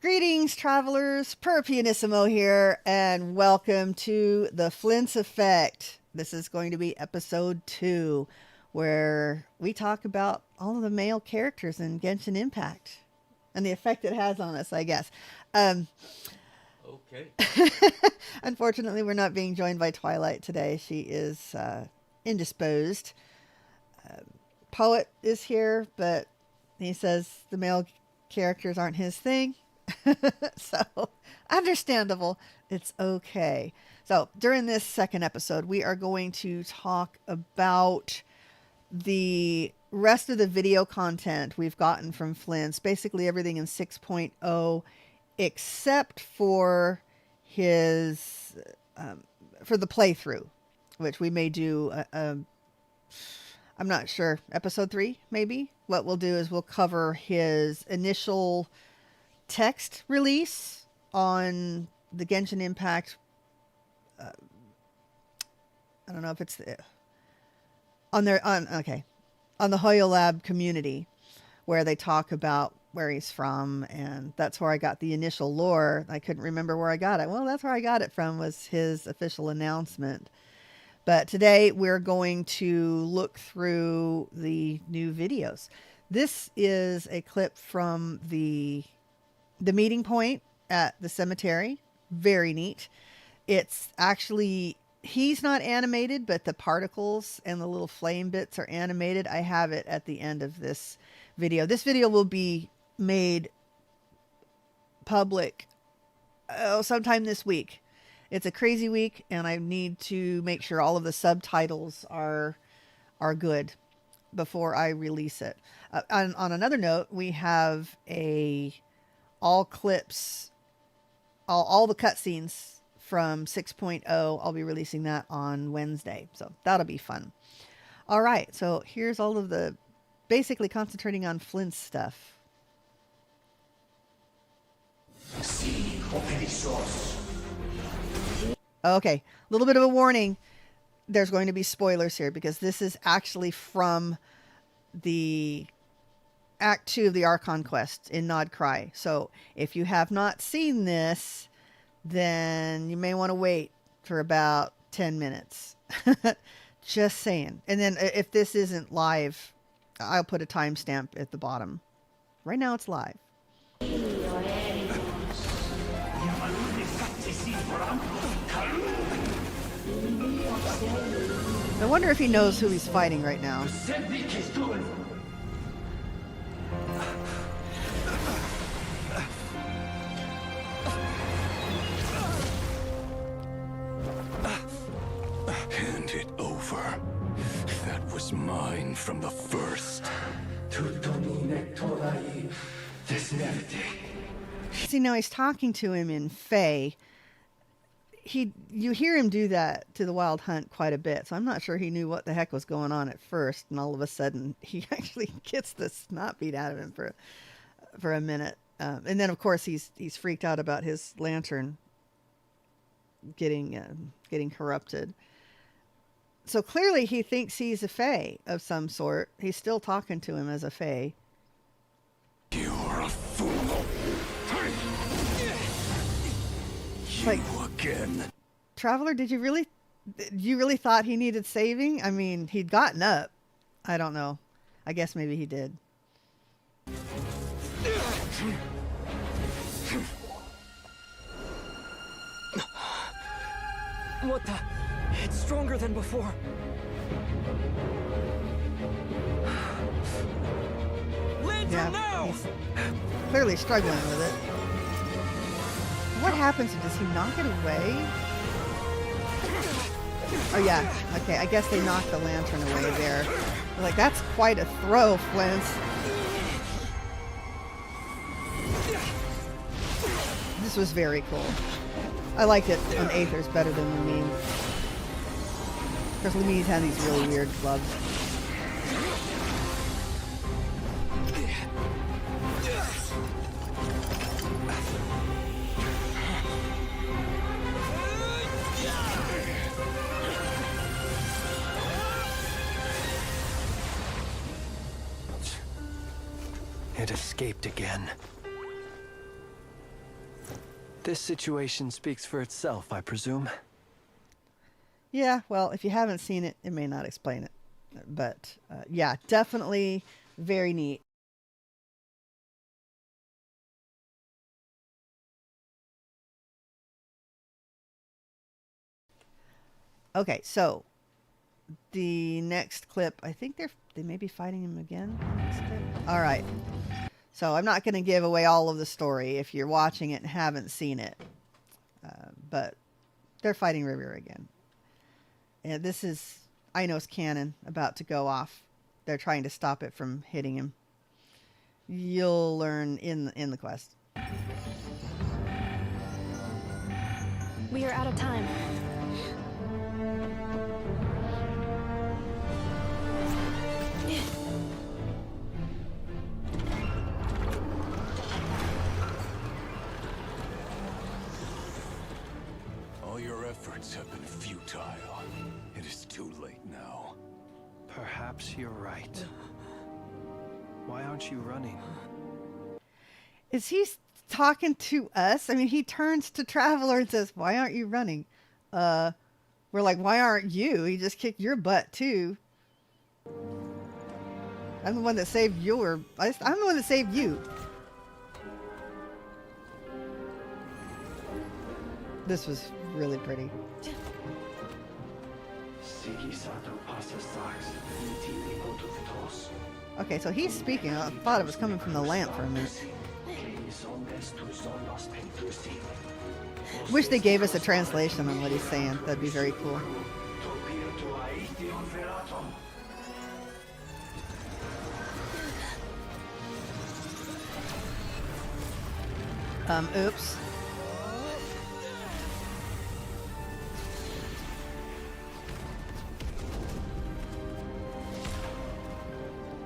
Greetings, travelers. Pyrrh here, and welcome to the Flins Effect. This is going to be episode 2, where we talk about all of the male characters in Genshin Impact and the effect it has on us, I guess. Okay. Unfortunately, we're not being joined by Twilight today. She is indisposed. Poet is here, but he says the male characters aren't his thing. So, understandable. It's okay. So, during this second episode, we are going to talk about the rest of the video content we've gotten from Flins. Basically, everything in 6.0, except for his for the playthrough, which we may do. I'm not sure. Episode 3, maybe. What we'll do is we'll cover his initial text release on the Genshin Impact. I don't know if it's on the Hoyolab community, where they talk about where he's from, and that's where I got the initial lore. I couldn't remember where I got it. Well, that's where I got it from, was his official announcement. But today we're going to look through the new videos. This is a clip from the meeting point at the cemetery. Very neat. It's actually, he's not animated, but the particles and the little flame bits are animated. I have it at the end of this video. This video will be made public sometime this week. It's a crazy week, and I need to make sure all of the subtitles are good before I release it. On another note, we have all clips, all the cutscenes from 6.0. I'll be releasing that on Wednesday, so that'll be fun. All right, so here's all of the, basically concentrating on Flint's stuff. Okay, a little bit of a warning. There's going to be spoilers here, because this is actually from the Act 2 of the Archon quest in Nod Cry. So if you have not seen this, then you may want to wait for about 10 minutes. Just saying. And then if this isn't live, I'll put a timestamp at the bottom. Right now it's live. I wonder if he knows who he's fighting right now. Hand it over. That was mine from the first. See, now he's talking to him in Fey. You hear him do that to the Wild Hunt quite a bit, so I'm not sure he knew what the heck was going on at first, and all of a sudden he actually gets the snot beat out of him for a minute. And then, of course, he's freaked out about his lantern getting corrupted. So clearly he thinks he's a Fae of some sort. He's still talking to him as a Fae. You're a fool. Like, You again. Traveler, you really thought he needed saving? I mean, he'd gotten up. I don't know. I guess maybe he did. What the? It's stronger than before. Yeah, he's clearly struggling with it. What happens? Does he knock it away? Oh yeah, okay, I guess they knocked the lantern away there. Like, that's quite a throw, Flins. This was very cool. I liked it on Aether's better than Lumine. Because Lumine's had these really weird gloves. It escaped again. This situation speaks for itself, I presume. Yeah, well, if you haven't seen it, it may not explain it. But yeah, definitely very neat. Okay, so the next clip, I think they may be fighting him again. All right. So I'm not going to give away all of the story if you're watching it and haven't seen it. But they're fighting River again. And this is Ainos cannon about to go off. They're trying to stop it from hitting him. You'll learn in the quest. We are out of time. All your efforts have been futile. It is too late now. Perhaps you're right. Why aren't you running? Is he talking to us? I mean, he turns to Traveler and says, "Why aren't you running?" We're like, "Why aren't you? He just kicked your butt too." I'm the one that saved your. I'm the one that saved you. This was really pretty. Okay, so he's speaking. I thought it was coming from the lamp for a minute. Wish they gave us a translation on what he's saying. That'd be very cool. Oops.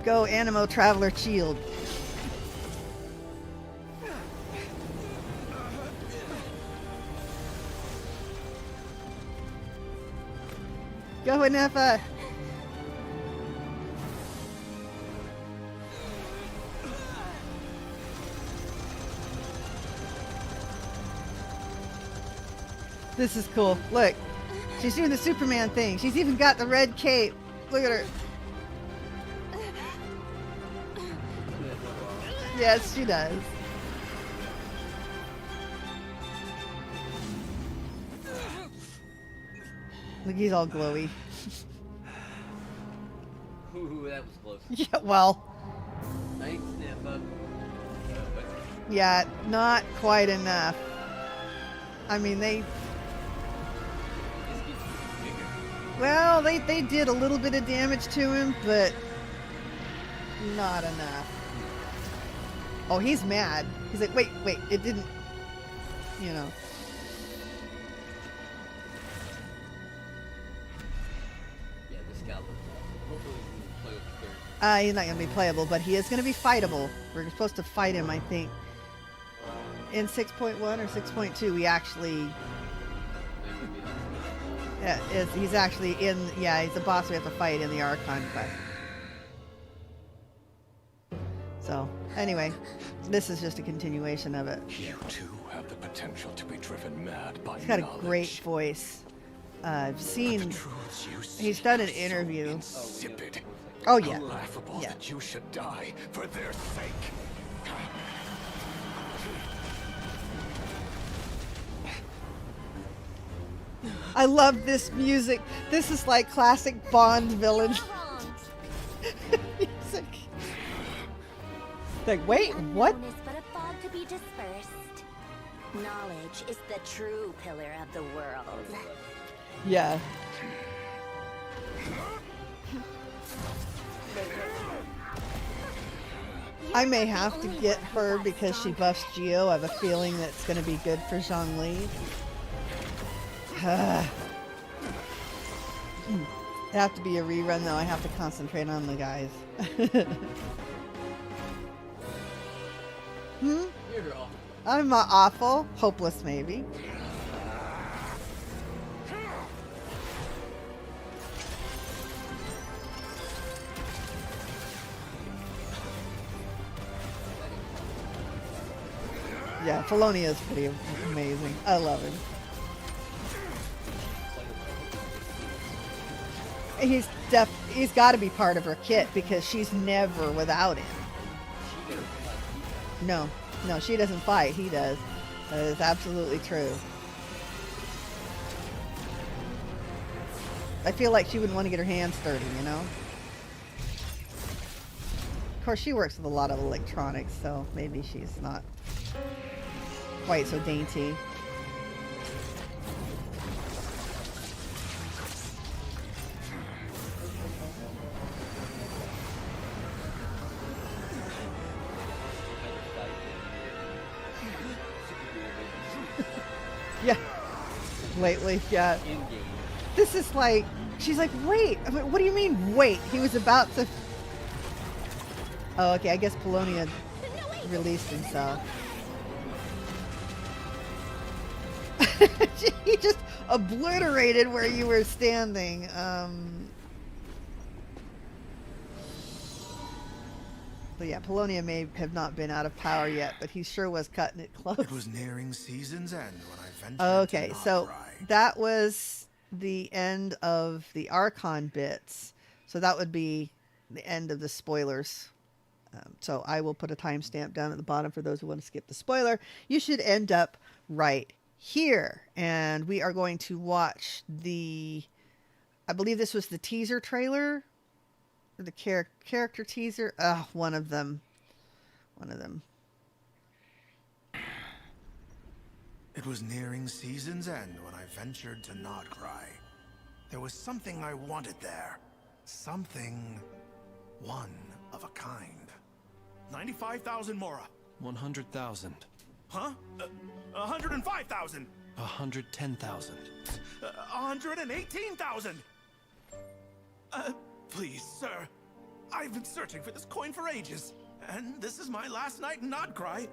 Go Animo Traveler Shield. Go Inefa. This is cool. Look, she's doing the Superman thing. She's even got the red cape. Look at her. Yes, she does. Look, he's all glowy. Ooh, that was close. Yeah, well. Nice sniff up. Yeah, not quite enough. I mean, well, they did a little bit of damage to him, but not enough. Oh, he's mad. He's like, wait, it didn't, you know. Yeah, this guy looks hopefully we can play with the character. He's not going to be playable, but he is going to be fightable. We're supposed to fight him, I think. In 6.1 or 6.2, we actually... Yeah, he's actually in... Yeah, he's the boss we have to fight in the Archon quest. So, anyway, this is just a continuation of it. You too have the potential to be driven mad by He's got a knowledge. great voice. I've seen... The truths you He's seek done an are so interview. insipid. Oh, yeah. How laughable Yeah. that you should die for their sake. I love this music. This is like classic Bond villain music. Like, wait, what? Known is but a fog to be dispersed. Knowledge is the true pillar of the world. Yeah. I may have to get her because she buffs Geo. I have a feeling that it's going to be good for Zhongli. It'd have to be a rerun though. I have to concentrate on the guys. You're awful. I'm awful. Hopeless, maybe. Yeah, Felonia is pretty amazing. I love him. He's got to be part of her kit because she's never without him. No, she doesn't fight. He does. That is absolutely true. I feel like she wouldn't want to get her hands dirty, you know? Of course, she works with a lot of electronics, so maybe she's not quite so dainty. Yeah. Lately, yeah. This is like, she's like, wait. I mean, what do you mean, wait? He was about to... Oh, okay, I guess Polonia released himself. He just obliterated where you were standing. But yeah, Polonia may have not been out of power yet, but he sure was cutting it close. It was nearing season's end when I ventured Okay, to so Nograi. that was the end of the Archon bits. So that would be the end of the spoilers. So I will put a timestamp down at the bottom for those who want to skip the spoiler. You should end up right here. And we are going to watch the... I believe this was the teaser trailer. Or the character teaser. One of them. It was nearing season's end when I ventured to Nograi. There was something I wanted there. Something one of a kind. 95,000 Mora. 100,000. Huh? 105,000. 110,000. 118,000. Please, sir. I've been searching for this coin for ages, and this is my last night in Nograi.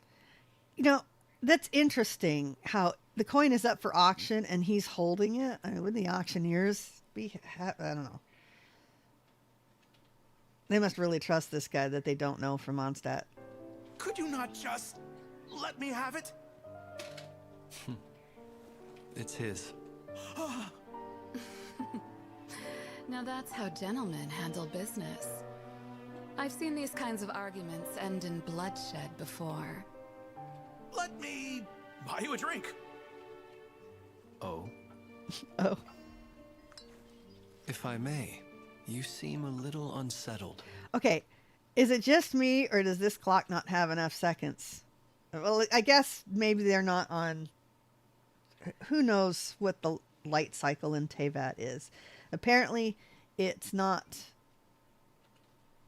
You know, that's interesting how the coin is up for auction and he's holding it. I mean, would the auctioneers be... I don't know. They must really trust this guy that they don't know from Mondstadt. Could you not just let me have it? It's his. Now that's how gentlemen handle business. I've seen these kinds of arguments end in bloodshed before. Let me buy you a drink. Oh, Oh. if I may, you seem a little unsettled. Okay. Is it just me or does this clock not have enough seconds? Well, I guess maybe they're not on... Who knows what the light cycle in Teyvat is. Apparently, it's not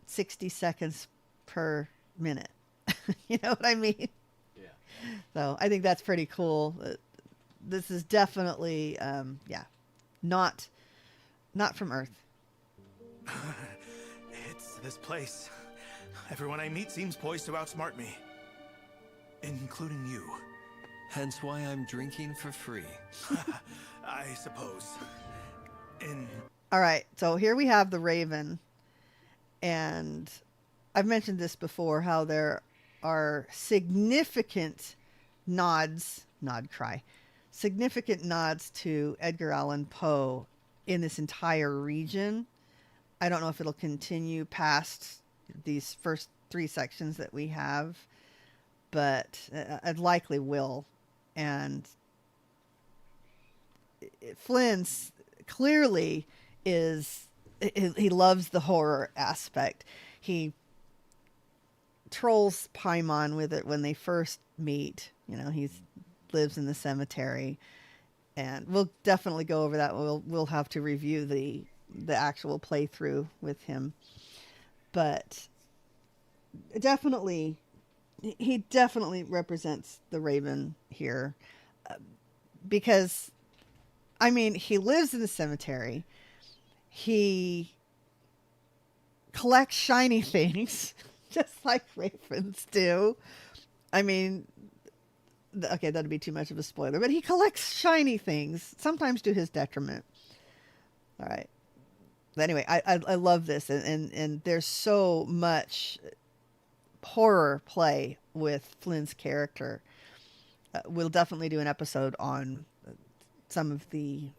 60 seconds per minute. You know what I mean? Yeah. So I think that's pretty cool. This is definitely, not from Earth. It's this place. Everyone I meet seems poised to outsmart me. Including you. Hence why I'm drinking for free. I suppose. All right, so here we have the Raven, and I've mentioned this before, how there are significant significant nods to Edgar Allan Poe in this entire region. I don't know if it'll continue past these first 3 sections that we have, but it likely will. And Flins clearly he loves the horror aspect. He trolls Paimon with it when they first meet. You know, he lives in the cemetery, and we'll definitely go over that. We'll have to review the actual playthrough with him, but definitely he definitely represents the Raven here, because I mean, he lives in the cemetery. He collects shiny things, just like ravens do. I mean, okay, that'd be too much of a spoiler, but he collects shiny things, sometimes to his detriment. All right. But anyway, I love this, and there's so much horror play with Flynn's character. we'll definitely do an episode on some of the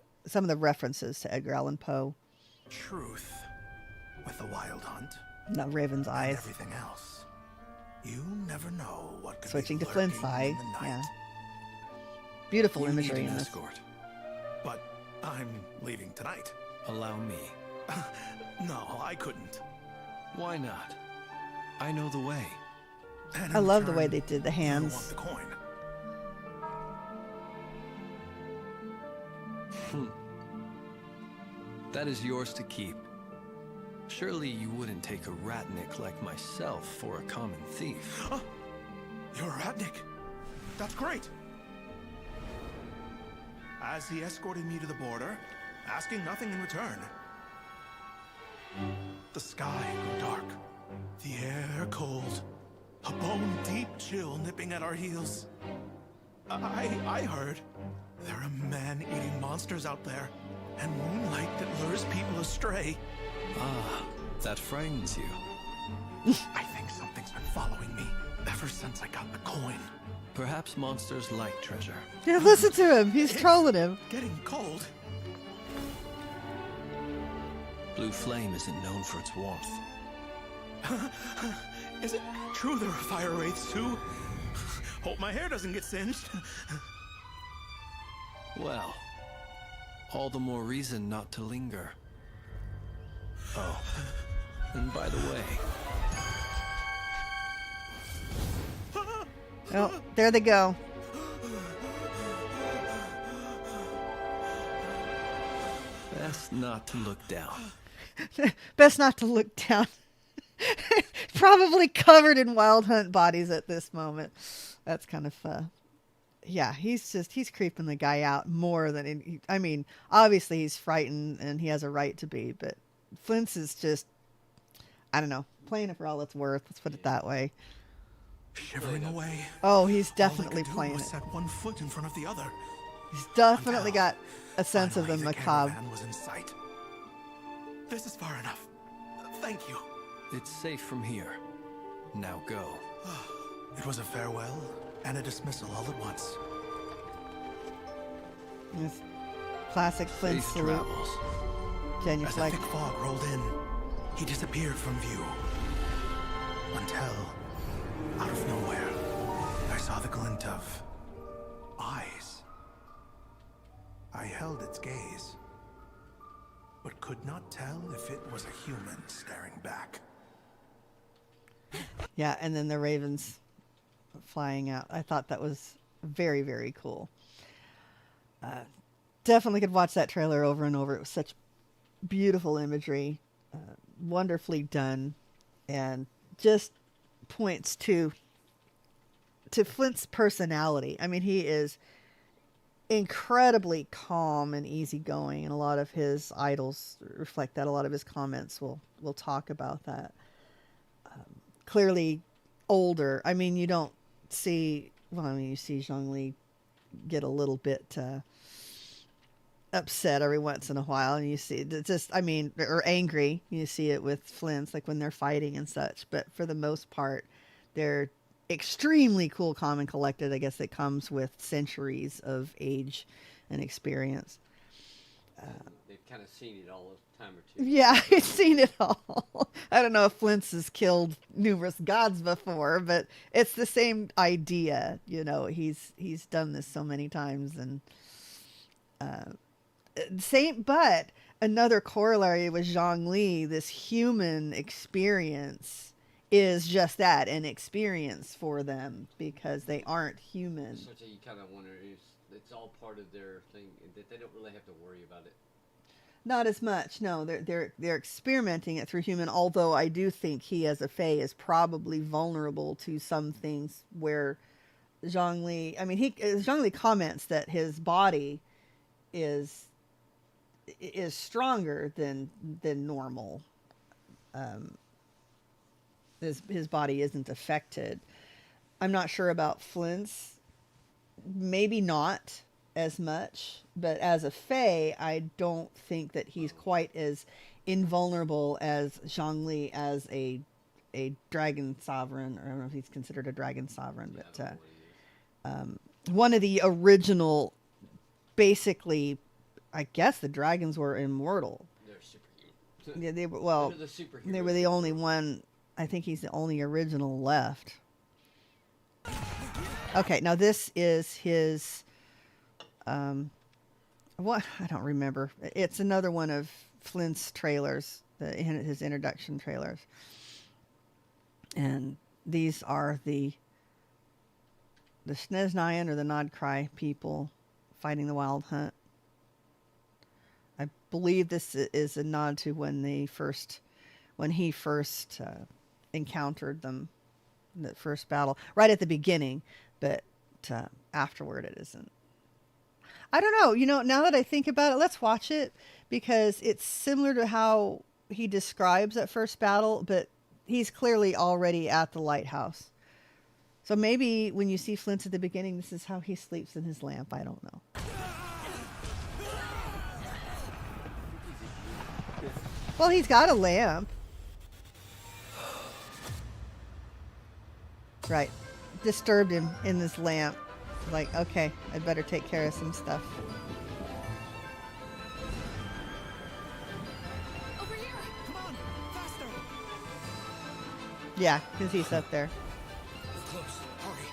references to Edgar Allan Poe. Truth with the Wild Hunt Not Raven's and eyes. everything else. You never know what could Switching be to Flint's lurking eye. in the night. Yeah. Beautiful You imagery need in an this. escort. But I'm leaving tonight. Allow me. No, I couldn't. Why not? I know the way. And I in love the way return, they did the you hands. want the coin. That is yours to keep. Surely you wouldn't take a ratnik like myself for a common thief. You're a Ratnik. That's great. As he escorted me to the border, asking nothing in return. The sky grew dark, the air cold, a bone-deep chill nipping at our heels. I heard there are man-eating monsters out there, and moonlight that lures people astray. Ah, that frightens you. I think something's been following me ever since I got the coin. Perhaps monsters like treasure. Yeah, listen to him. He's trolling him. Getting cold. Blue flame isn't known for its warmth. Is it true there are fire wraiths too? Hope my hair doesn't get singed. Well, all the more reason not to linger. Oh, and by the way, Oh, there they go. best not to look down. Best not to look down. Probably covered in Wild Hunt bodies at this moment. That's kind of yeah, he's creeping the guy out more than I mean, obviously he's frightened and he has a right to be, but Flint's is just, I don't know, playing it for all it's worth. Let's put it that way. Shivering away. Oh, he's All I definitely could do playing was it. set one foot in front of the other. He's definitely Until got a sense of the finally macabre. caravan was in sight. This is far enough. Thank you. It's safe from here. Now go. It was a farewell and a dismissal all at once. This classic Flint Safe salute. travels. As the Genuflect. thick fog rolled in, he disappeared from view. Until, out of nowhere, I saw the glint of eyes. I held its gaze, but could not tell if it was a human staring back. Yeah, and then the ravens flying out. I thought that was very, very cool. Definitely could watch that trailer over and over. It was such beautiful imagery, wonderfully done, and just points to Flint's personality. I mean, he is incredibly calm and easygoing, and a lot of his idols reflect that. A lot of his comments will talk about that. Clearly older. I mean, you don't see, well, I mean, you see Zhongli get a little bit upset every once in a while, and you see it just, I mean, or angry. You see it with Flint's, like when they're fighting and such, but for the most part, they're extremely cool, calm, and collected. I guess it comes with centuries of age and experience. They've kind of seen it all a time or two. Yeah, I've seen it all. I don't know if Flint's has killed numerous gods before, but it's the same idea. You know, he's done this so many times, and but another corollary with Zhongli, this human experience is just that, an experience for them, because they aren't human. So you kind of wonder if it's all part of their thing, that they don't really have to worry about it. Not as much, no. They're experimenting it through human. Although I do think he, as a Fae, is probably vulnerable to some things. Where Zhongli, I mean, Zhongli comments that his body is stronger than normal. His body isn't affected. I'm not sure about Flint's. Maybe not as much, but as a Fae, I don't think that he's quite as invulnerable as Zhongli as a dragon sovereign, or I don't know if he's considered a dragon sovereign, but one of the original, basically, I guess the dragons were immortal. They're superhuman. Yeah, they were, well, They're the superheroes. they were the only one. I think he's the only original left. Okay, now this is his, what? I don't remember. It's another one of Flint's trailers, his introduction trailers. And these are the Sneznayan or the Nodcry people fighting the Wild Hunt. I believe this is a nod to when he first encountered them in the first battle, right at the beginning, but afterward it isn't. I don't know. You know, now that I think about it, let's watch it, because it's similar to how he describes that first battle, but he's clearly already at the lighthouse. So maybe when you see Flint at the beginning, this is how he sleeps in his lamp. I don't know. Well, he's got a lamp. Right. Disturbed him in this lamp. Like, okay, I'd better take care of some stuff. Over here! Come on, faster! Yeah, because he's up there. Close, hurry.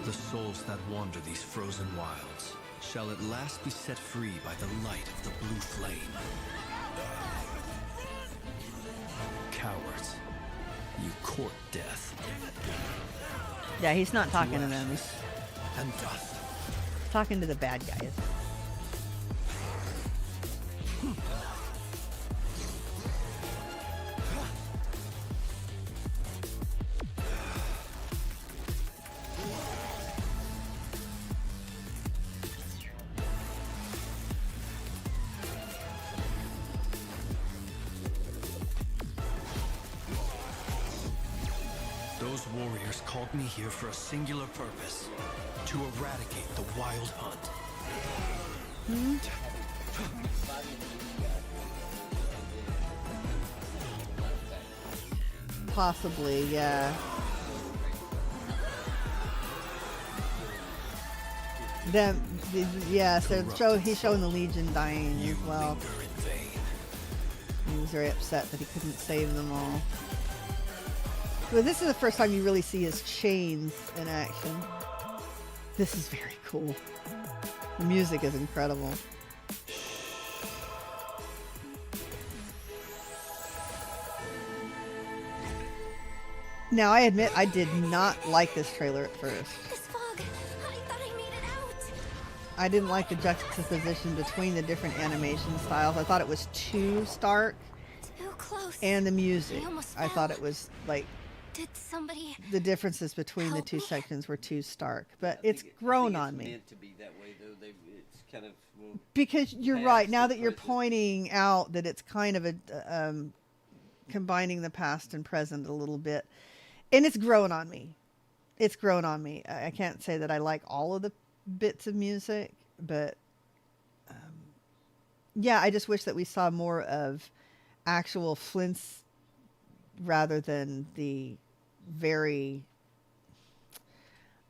The souls that wander these frozen wilds shall at last be set free by the light of the blue flame. Cowards, you court death. Yeah, he's not talking to them. He's And dust. talking to the bad guys. Those warriors called me here for a singular purpose: to eradicate the Wild Hunt. Possibly, yeah. Them, yes, he's showing the Legion dying as well. Linger in vain. He was very upset that he couldn't save them all. Well, this is the first time you really see his chains in action. This is very cool. The music is incredible. Now, I admit I did not like this trailer at first. This fog. I thought I made it out. I didn't like the juxtaposition between the different animation styles. I thought it was too stark. Too close. And the music. I almost I thought fell. it was like Did somebody... the differences between the Help two me. sections were too stark. But I it's think grown it's on me. meant to be that way, though. It's kind of... Well, Because you're past right. Now and that you're present. pointing out that it's kind of a combining the past and present a little bit, and it's grown on me. It's grown on me. I can't say that I like all of the bits of music, but yeah, I just wish that we saw more of actual Flint's rather than the very,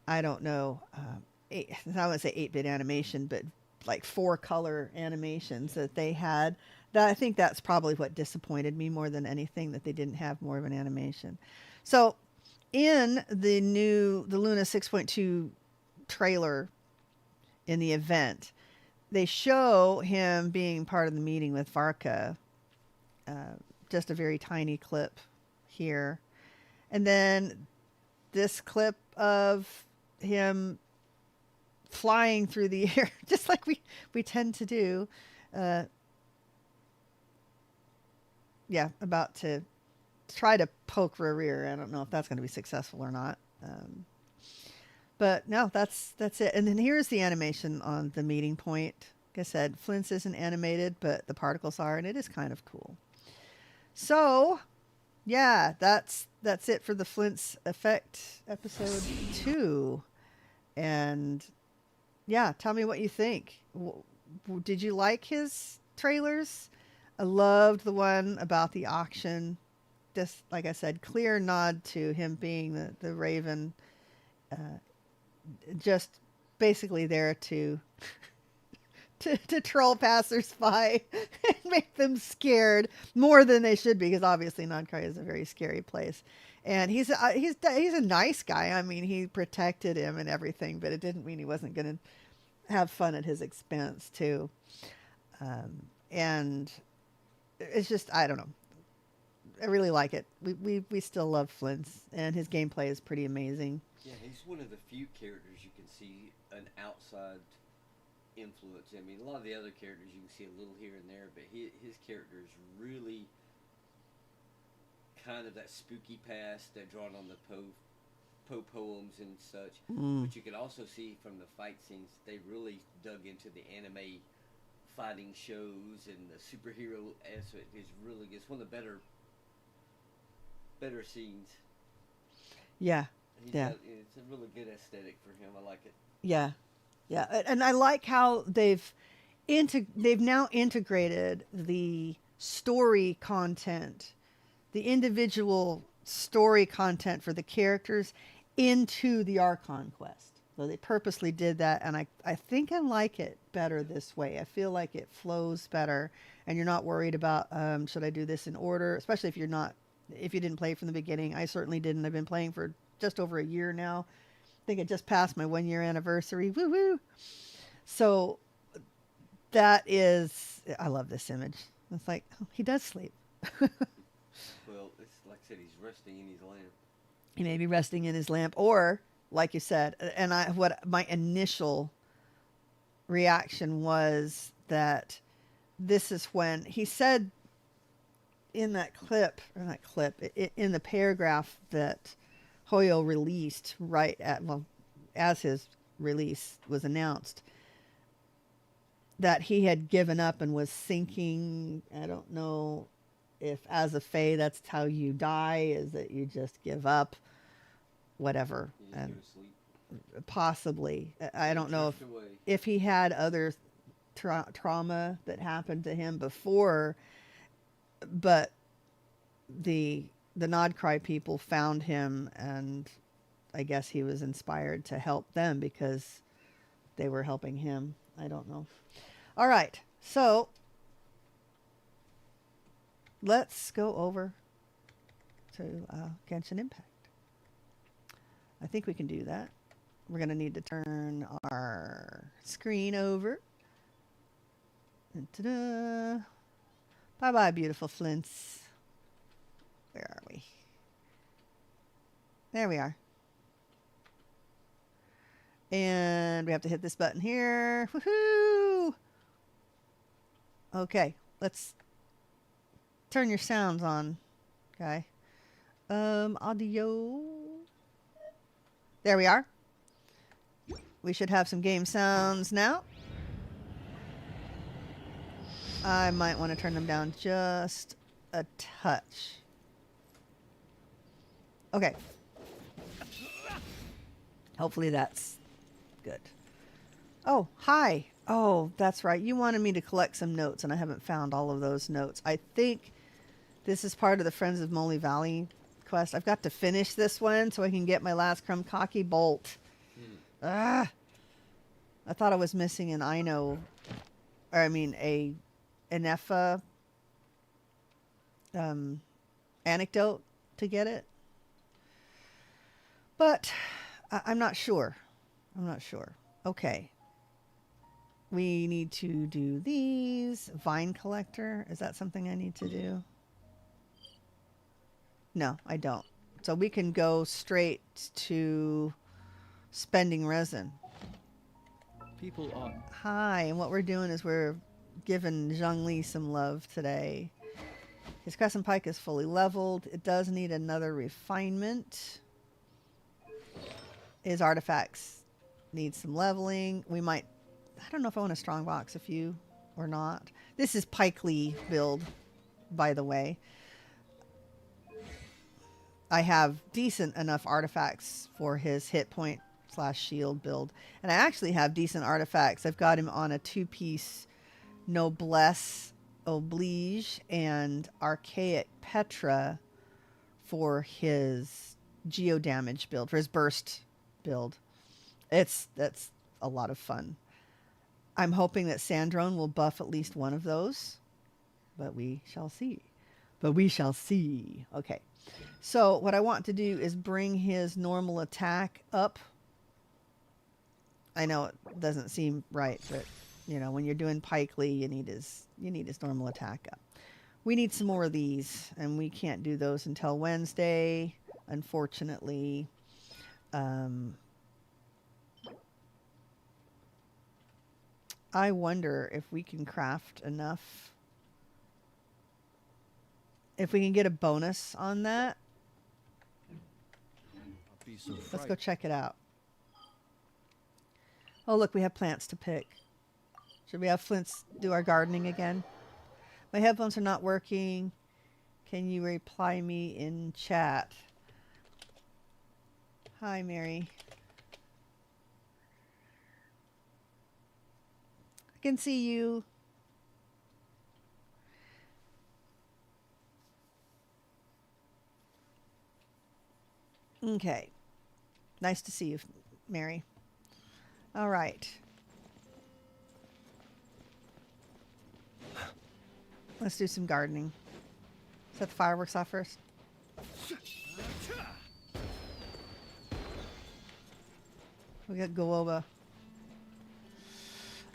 I don't know, I want to say 8-bit animation, but like 4-color animations that they had. That I think that's probably what disappointed me more than anything, that they didn't have more of an animation. So in the Luna 6.2 trailer in the event, they show him being part of the meeting with Varka. Just a very tiny clip here. And then this clip of him flying through the air, just like we tend to do. Yeah, about to try to poke Rerir. I don't know if that's going to be successful or not. But no, that's it. And then here's the animation on the meeting point. Like I said, Flint's isn't animated, but the particles are, and it is kind of cool. So, yeah, that's it for the Flint's Effect episode 2. And yeah, tell me what you think. Did you like his trailers? I loved the one about the auction. Just like I said, clear nod to him being the Raven just basically there to to troll passersby and make them scared more than they should be, because obviously Nodcry is a very scary place. And he's a nice guy. I mean, he protected him and everything, but it didn't mean he wasn't going to have fun at his expense too. And it's just, I don't know. I really like it. We still love Flins, and his gameplay is pretty amazing. Yeah, he's one of the few characters you can see an outside influence. I mean, a lot of the other characters you can see a little here and there, but his character is really kind of that spooky past that drawn on the Poe poems and such. But you can also see from the fight scenes, they really dug into the anime fighting shows, and the superhero aspect is really, it's one of the better scenes. Yeah. Yeah. It's a really good aesthetic for him. I like it. Yeah. Yeah. And I like how they've now integrated the story content, the individual story content for the characters into the Archon quest. So they purposely did that, and I think I like it better this way. I feel like it flows better, and you're not worried about should I do this in order, especially if you didn't play from the beginning. I certainly didn't. I've been playing for just over a year now. I think I just passed my 1-year anniversary. Woo woo! So that is, I love this image. It's like, oh, he does sleep. Well, it's like I said, he's resting in his lamp. He may be resting in his lamp, or like you said, and what my initial reaction was that this is when he said in that clip, in the paragraph that Hoyo released as his release was announced, that he had given up and was sinking. I don't know if as a Fae that's how you die, is that you just give up, whatever. And possibly, I don't know if he had other trauma that happened to him before, but the Nodcry people found him, and I guess he was inspired to help them because they were helping him. I don't know. All right, so let's go over to Genshin Impact. I think we can do that. We're going to need to turn our screen over. Ta-da. Bye-bye, beautiful Flints. Where are we? There we are. And we have to hit this button here. Woohoo! Okay, let's turn your sounds on, guy. Audio. There we are. We should have some game sounds now. I might want to turn them down just a touch. Okay. Hopefully that's good. Oh, hi. Oh, that's right. You wanted me to collect some notes, and I haven't found all of those notes. I think this is part of the Friends of Moly Valley quest. I've got to finish this one so I can get my last Krumkaki bolt. I thought I was missing an a Enefa anecdote to get it. But I'm not sure. Okay. We need to do these. Vine collector. Is that something I need to do? No, I don't. So we can go straight to spending resin. People are... Hi, and what we're doing is we're giving Zhongli some love today. His Crescent Pike is fully leveled. It does need another refinement. His artifacts need some leveling. We might... I don't know if I want a strongbox a few or not. This is Pikely build, by the way. I have decent enough artifacts for his hit point / shield build. And I actually have decent artifacts. I've got him on a 2-piece Noblesse Oblige and Archaic Petra for his Geo damage build, for his burst build. That's a lot of fun. I'm hoping that Sandrone will buff at least one of those, but we shall see. Okay. So what I want to do is bring his normal attack up. I know it doesn't seem right, but you know, when you're doing Pikely, you need his normal attack up. We need some more of these, and we can't do those until Wednesday, unfortunately. I wonder if we can craft enough. If we can get a bonus on that. Let's go check it out. Oh, look, we have plants to pick. Should we have Flint's do our gardening again? My headphones are not working. Can you reply me in chat? Hi, Mary. I can see you. Okay. Nice to see you, Mary. All right. Let's do some gardening. Set the fireworks off first. We got Gooba.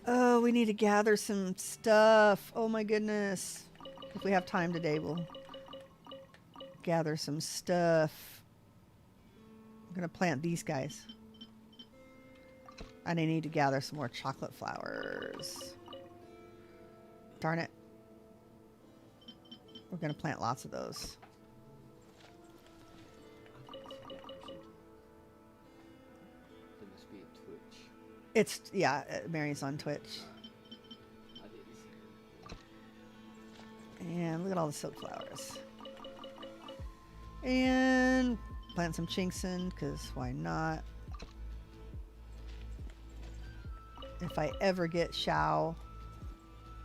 Oh, we need to gather some stuff. Oh my goodness. If we have time today, we'll gather some stuff. I'm going to plant these guys. And I need to gather some more chocolate flowers. Darn it. We're going to plant lots of those. There must be a Twitch. It's, yeah, Mary's on Twitch. I didn't see it. And look at all the silk flowers. And plant some Chinkson, because why not? If I ever get Xiao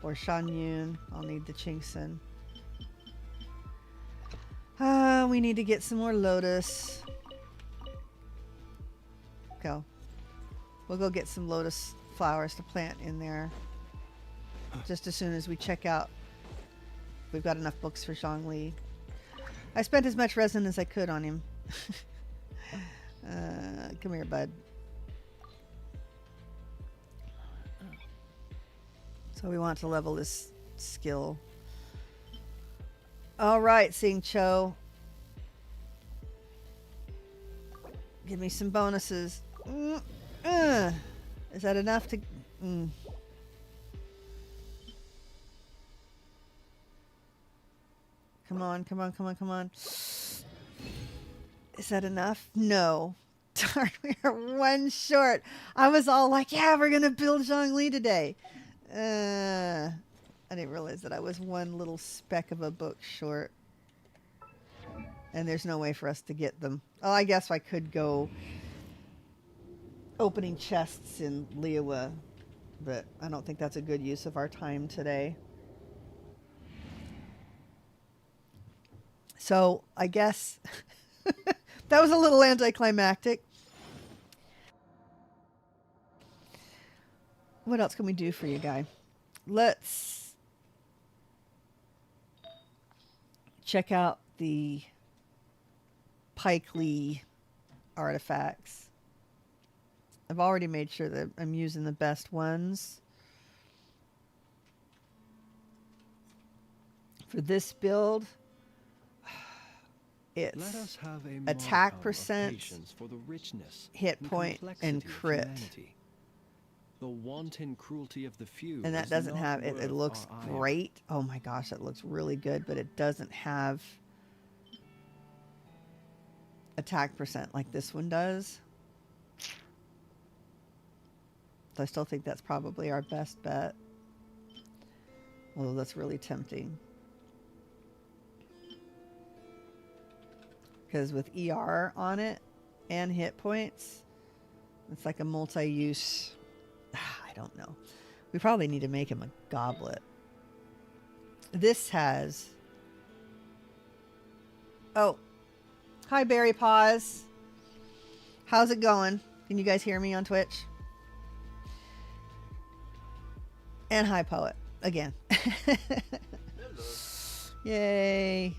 or Shanyun, I'll need the Chinkson. We need to get some more lotus. Go. We'll go get some lotus flowers to plant in there. Just as soon as we check out. We've got enough books for Zhongli. I spent as much resin as I could on him. Come here, bud. So we want to level this skill. All right, Sing Cho. Give me some bonuses. Is that enough to... Come on, come on, come on, come on. Is that enough? No. Darn, we are one short. I was all like, yeah, we're going to build Zhongli today. I didn't realize that I was one little speck of a book short. And there's no way for us to get them. Oh, I guess I could go opening chests in Liyue, but I don't think that's a good use of our time today. So I guess that was a little anticlimactic. What else can we do for you, guy? Let's check out the Pikely artifacts. I've already made sure that I'm using the best ones. For this build, it's attack percent, for the richness, hit point, and crit. The wanton cruelty of the few. And that doesn't have it. It looks great. Oh my gosh, it looks really good, but it doesn't have attack percent like this one does. So I still think that's probably our best bet. Although that's really tempting. Because with ER on it and hit points, it's like a multi-use. I don't know. We probably need to make him a goblet. This has... Oh. Hi, Berry Paws. How's it going? Can you guys hear me on Twitch? And hi, Poet. Again. Yay.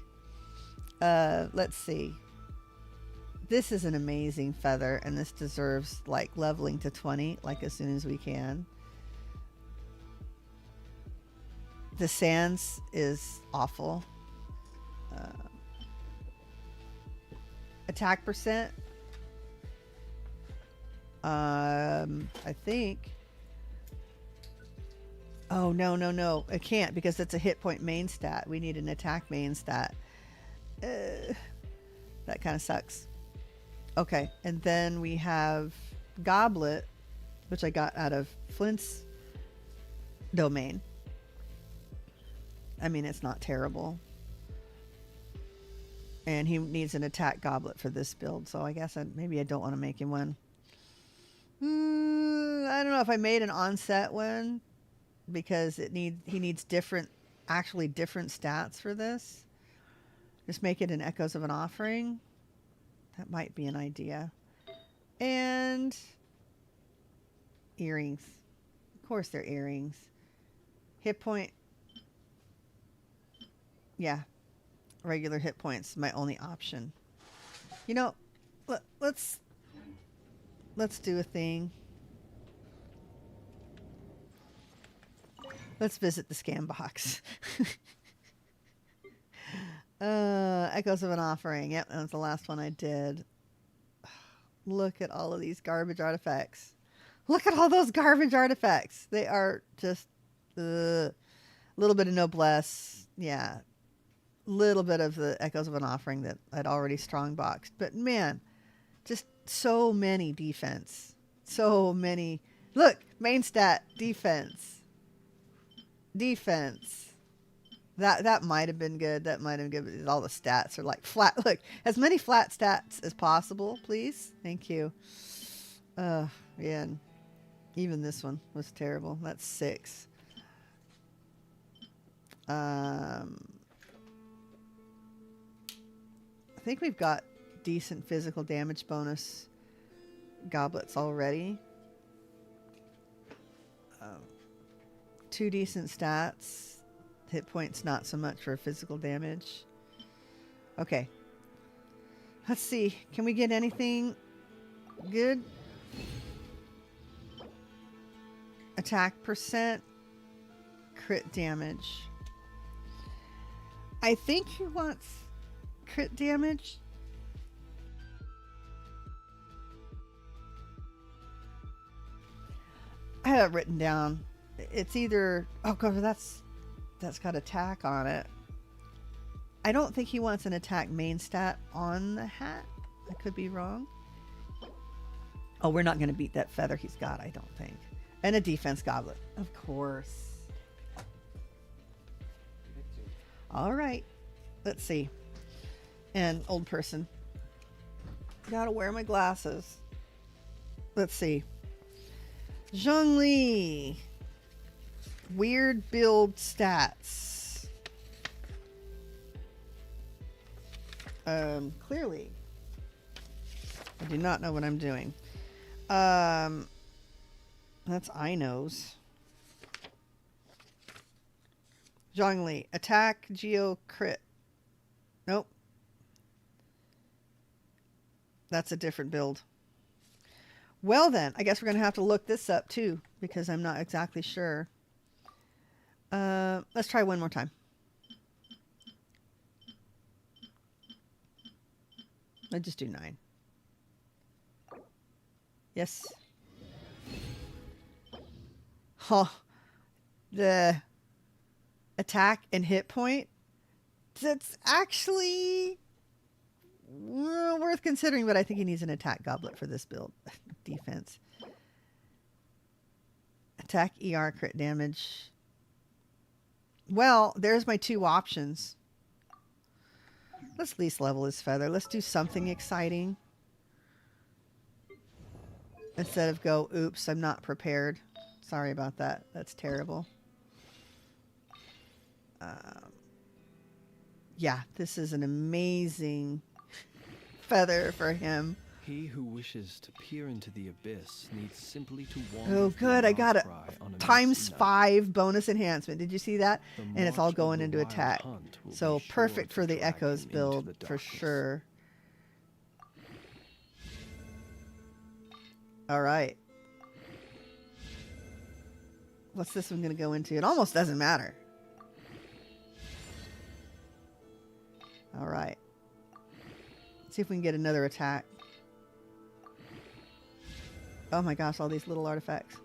Let's see. This is an amazing feather, and this deserves like leveling to 20, like as soon as we can. The sands is awful. Attack percent. I think. Oh, no. It can't because it's a hit point main stat. We need an attack main stat. That kind of sucks. Okay, and then we have Goblet, which I got out of Flint's domain. I mean, it's not terrible. And he needs an attack Goblet for this build, so I guess maybe I don't want to make him one. I don't know if I made an onset one, because he needs different stats for this. Just make it an Echoes of an Offering. That might be an idea. And earrings. Of course they're earrings. Hit point. Yeah. Regular hit points, my only option. You know, let's do a thing. Let's visit the scam box. Echoes of an Offering. Yep, that was the last one I did. Look at all of these garbage artifacts. Look at all those garbage artifacts. They are just a little bit of noblesse. Yeah. Little bit of the Echoes of an Offering that I'd already strong boxed. But man, just so many defense. So many. Look, main stat, defense. Defense. That might have been good. That might have been good. All the stats are like flat. Look, as many flat stats as possible, please. Thank you. Yeah. Even this one was terrible. That's 6. I think we've got decent physical damage bonus goblets already. 2 decent stats. Hit points not so much for physical damage. Okay. Let's see. Can we get anything good? Attack percent. Crit damage. I think he wants crit damage. I have it written down. It's either... Oh, God, that's got attack on it. I don't think he wants an attack main stat on the hat. I could be wrong. Oh, we're not going to beat that feather he's got, I don't think. And a defense goblet. Of course. All right. Let's see. And old person. Gotta wear my glasses. Let's see. Zhongli. Weird build stats. Clearly. I do not know what I'm doing. That's Inos. Zhongli. Attack, Geo, crit. Nope. That's a different build. Well then, I guess we're going to have to look this up too, because I'm not exactly sure. Let's try one more time. Let's just do 9. Yes. Oh, the attack and hit point. That's actually worth considering, but I think he needs an attack goblet for this build. Defense. Attack, ER, crit damage. Well, there's my 2 options. Let's at least level his feather. Let's do something exciting. Instead of go, oops, I'm not prepared. Sorry about that. That's terrible. Yeah, this is an amazing feather for him. He who wishes to peer into the abyss needs simply to wander. Oh, good. I got a times ×5 5 bonus enhancement. Did you see that? The And it's all march of going the into wild attack. hunt will So be sure perfect to for the drag Echoes him into build the for darkness. sure. All right. What's this one going to go into? It almost doesn't matter. All right. Let's see if we can get another attack. Oh my gosh, all these little artifacts.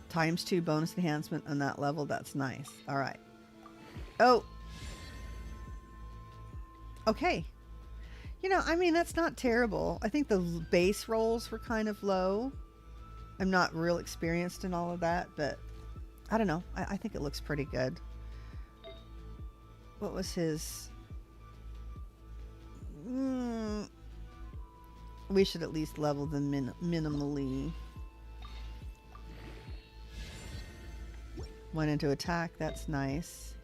×2 bonus enhancement on that level. That's nice. All right. Oh. Okay. You know, I mean, that's not terrible. I think the base rolls were kind of low. I'm not real experienced in all of that, but I don't know. I think it looks pretty good. What was his... we should at least level them minimally. Went into attack. That's nice.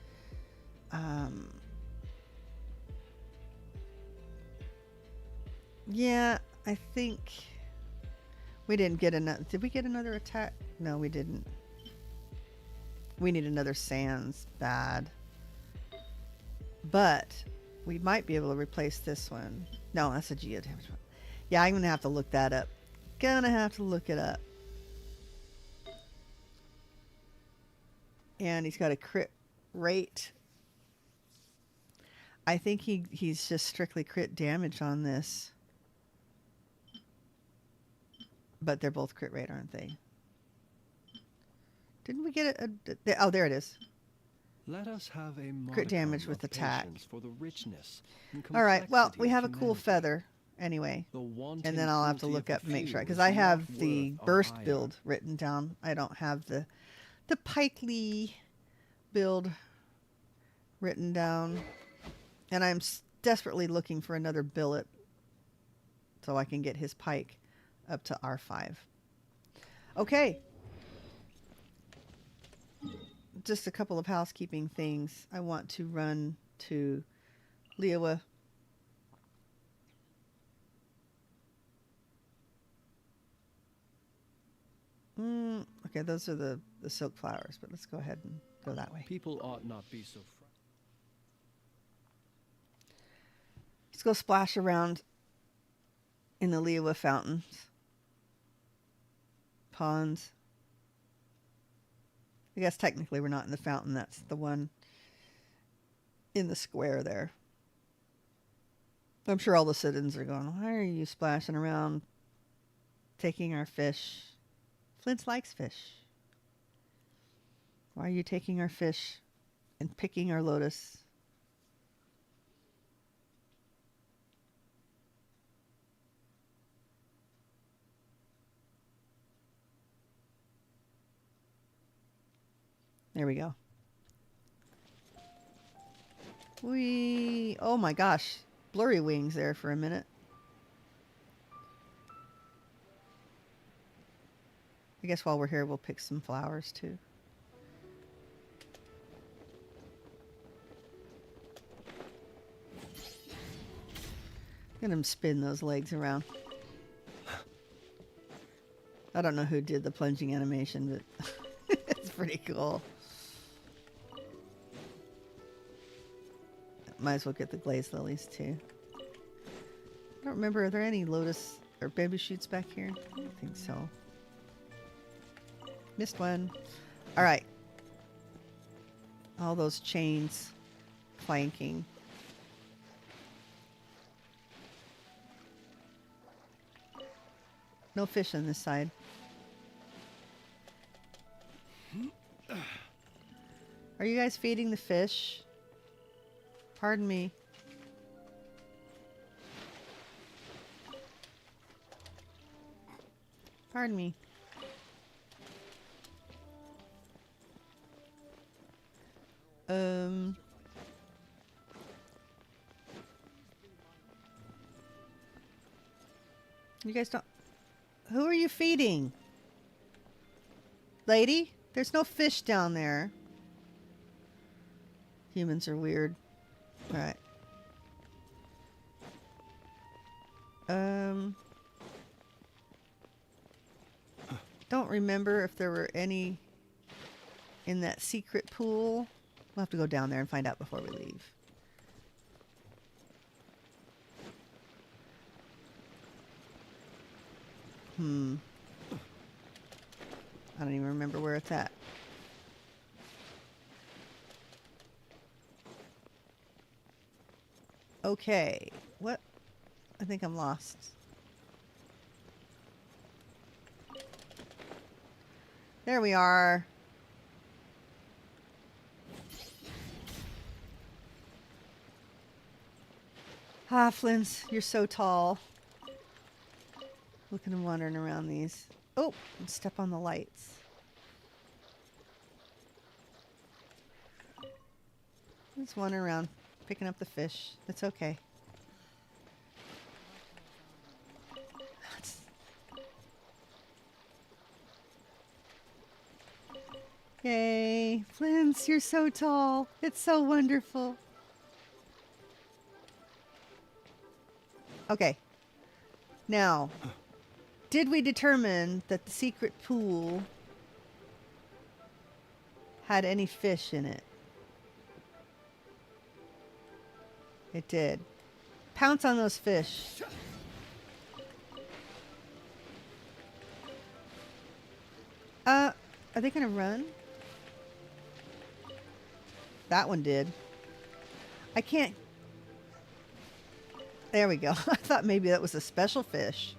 Yeah, I think we didn't get another. Did we get another attack? No, we didn't. We need another Sans bad. But we might be able to replace this one. No, that's a geo damage one. Yeah, I'm gonna have to look that up. Gonna have to look it up. And he's got a crit rate. I think he's just strictly crit damage on this. But they're both crit rate, aren't they? Didn't we get it? Oh, there it is. Let us have a Crit damage with of attack. patience for the richness and All right. Well, complexity we of have a cool humanity. feather anyway. The wanton And then I'll have to cruelty look of up the and make sure. few Because is I not have the worth our burst ire. build written down. I don't have the Pike Lee build written down. And I'm desperately looking for another billet so I can get his pike up to R5. Okay. Just a couple of housekeeping things. I want to run to Liyue. Okay, those are the silk flowers, but let's go ahead and go that way. People ought not be so Let's go splash around in the Liyue fountains. Ponds. I guess technically we're not in the fountain. That's the one in the square there. I'm sure all the citizens are going, why are you splashing around taking our fish? Flint likes fish. Why are you taking our fish and picking our lotus? There we go. Oh my gosh. Blurry wings there for a minute. I guess while we're here, we'll pick some flowers too. Get him spin those legs around. I don't know who did the plunging animation, but it's pretty cool. Might as well get the glazed lilies too. I don't remember, are there any lotus or bamboo shoots back here? I don't think so. Missed one. All right. All those chains clanking. No fish on this side. Are you guys feeding the fish? Pardon me. Pardon me. You guys don't... Who are you feeding? Lady? There's no fish down there. Humans are weird. Alright. Don't remember if there were any in that secret pool. We'll have to go down there and find out before we leave. I don't even remember where it's at. Okay. What? I think I'm lost. There we are. Ah, Flins, you're so tall. Looking and wandering around these. Oh, and step on the lights. Just wandering around, picking up the fish. It's okay. Yay. Flins, you're so tall. It's so wonderful. Okay. Now, did we determine that the secret pool had any fish in it? It did. Pounce on those fish. Are they gonna run? That one did. I can't. There we go. I thought maybe that was a special fish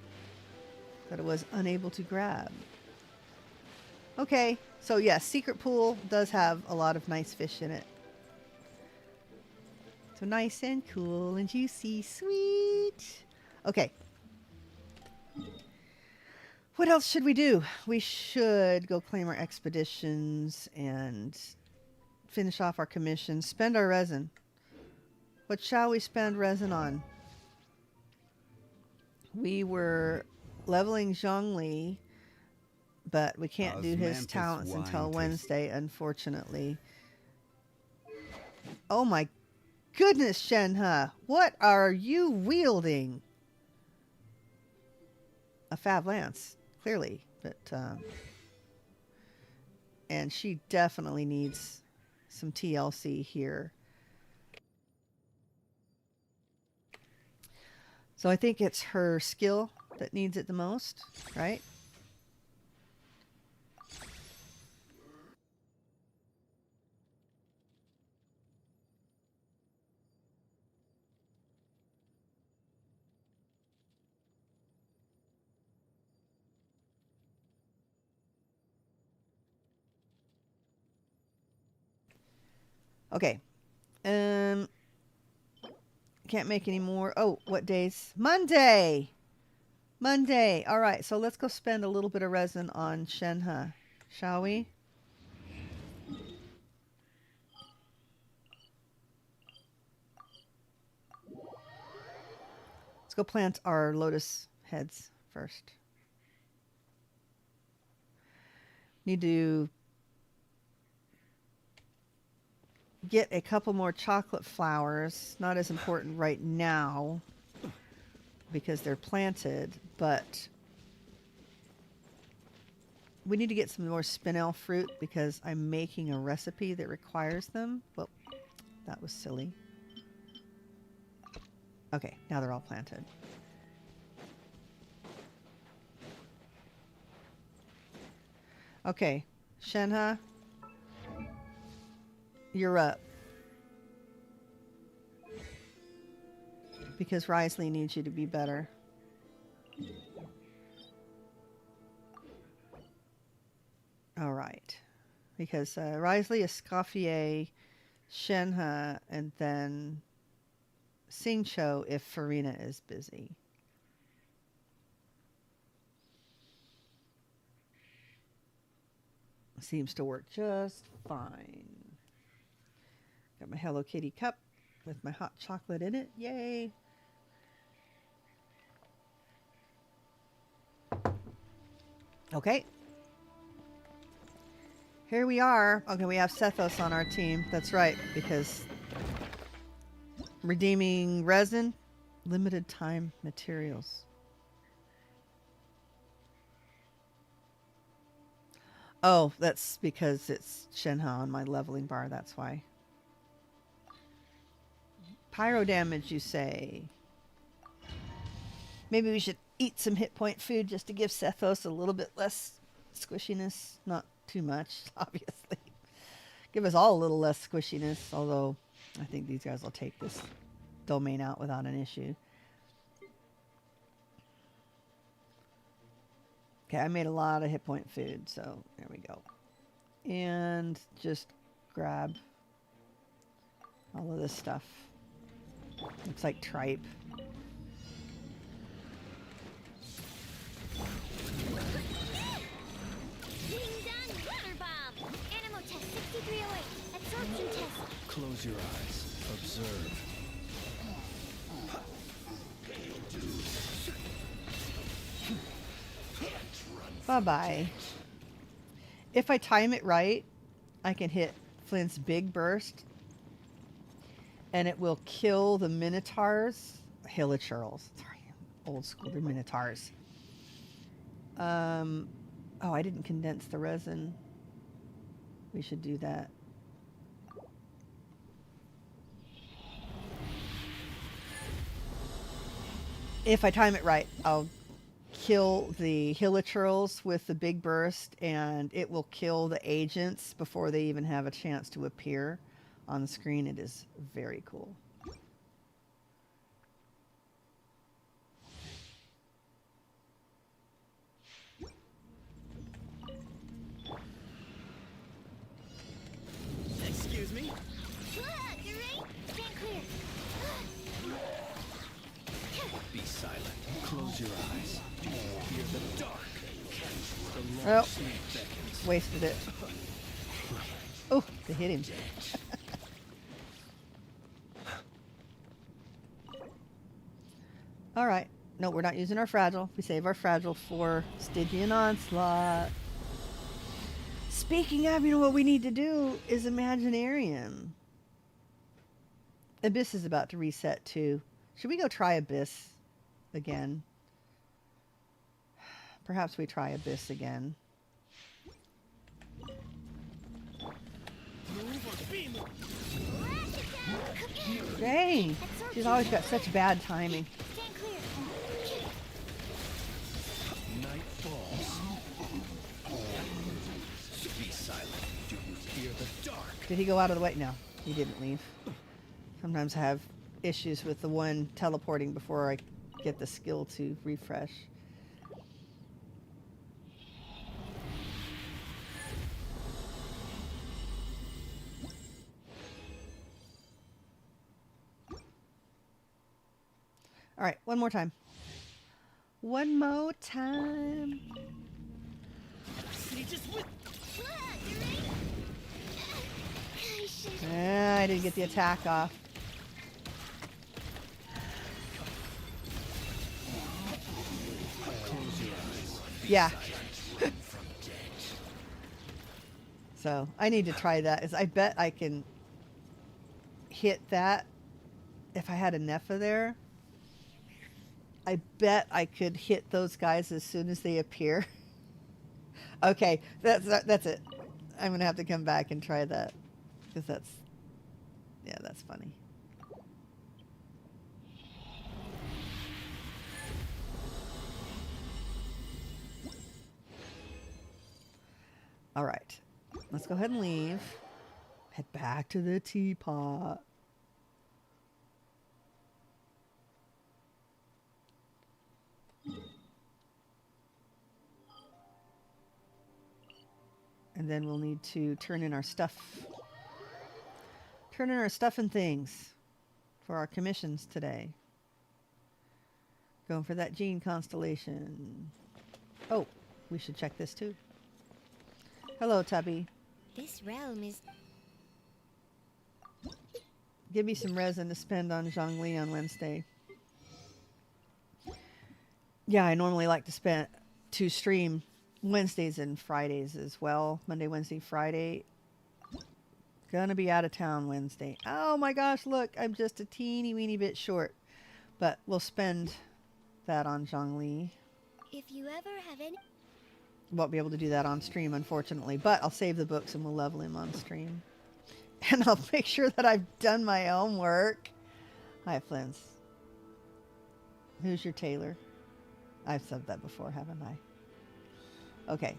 that it was unable to grab. Okay, so yes, secret pool does have a lot of nice fish in it. So nice and cool and juicy, sweet. Okay. What else should we do? We should go claim our expeditions and finish off our commissions, spend our resin. What shall we spend resin on? We were leveling Zhongli, but we can't do his talents until Wednesday, unfortunately. Oh my goodness, Shenhe! What are you wielding? A Fab Lance, clearly, but and she definitely needs some TLC here. So I think it's her skill that needs it the most, right? Okay. Can't make any more. Oh, what days? Monday! Monday. All right, so let's go spend a little bit of resin on Shenhe, shall we? Let's go plant our lotus heads first. Need to get a couple more chocolate flowers. Not as important right now because they're planted, but we need to get some more spinel fruit because I'm making a recipe that requires them. Well, that was silly. Okay, now they're all planted. Okay, Shenhe, you're up. Because Risley needs you to be better. All right. Because Risley, Escoffier, Shenhe, and then Xingqiu if Farina is busy. Seems to work just fine. Got my Hello Kitty cup with my hot chocolate in it. Yay! Okay. Here we are. Okay, we have Sethos on our team. That's right, because redeeming resin Limited time materials. Oh, that's because it's Shenhe on my leveling bar, that's why. Pyro damage, you say? Maybe we should eat some hit point food just to give Sethos a little bit less squishiness. Not too much, obviously. Give us all a little less squishiness, although I think these guys will take this domain out without an issue. Okay, I made a lot of hit point food, so there we go. And just grab all of this stuff. Looks like tripe. Close your eyes. Observe. Bye-bye. If I time it right, I can hit Flint's big burst, and it will kill the Minotaurs. Hilichurls. Sorry, old school. They're Minotaurs. Oh, I didn't condense the resin. We should do that. If I time it right, I'll kill the Hilichurls with the big burst, and it will kill the agents before they even have a chance to appear on the screen. It is very cool. Excuse me? Be silent. Close your eyes. Do you hear the dark? The Oh, long sleep beckons. wasted it. Oh, they hit him. All right. No, we're not using our fragile. We save our fragile for Stygian Onslaught. Speaking of, you know what we need to do is Imaginarium. Abyss is about to reset too. Should we go try Abyss again? Perhaps we try Abyss again. Dang! She's always got such bad timing. Night falls. Be silent. Do you hear the dark? Did he go out of the way? No, he didn't leave. Sometimes I have issues with the one teleporting before I get the skill to refresh. All right, one more time. One more time. I didn't get the attack off. Yeah. So I need to try that. I bet I can hit that if I had a Nepha there. I bet I could hit those guys as soon as they appear. Okay, that's it. I'm gonna have to come back and try that because that's funny. All right, let's go ahead and leave. Head back to the teapot. And then we'll need to turn in our stuff. Turn in our stuff and things for our commissions today. Going for that gene constellation. Oh, we should check this too. Hello, Tubby. This realm is... Give me some resin to spend on Zhongli on Wednesday. Yeah, I normally like to stream Wednesdays and Fridays as well. Monday, Wednesday, Friday. Gonna be out of town Wednesday. Oh my gosh, look, I'm just a teeny weeny bit short. But we'll spend that on Zhongli. If you ever have any... Won't be able to do that on stream, unfortunately. But I'll save the books and we'll level him on stream. And I'll make sure that I've done my homework. Hi, Flins. Who's your tailor? I've said that before, haven't I? Okay.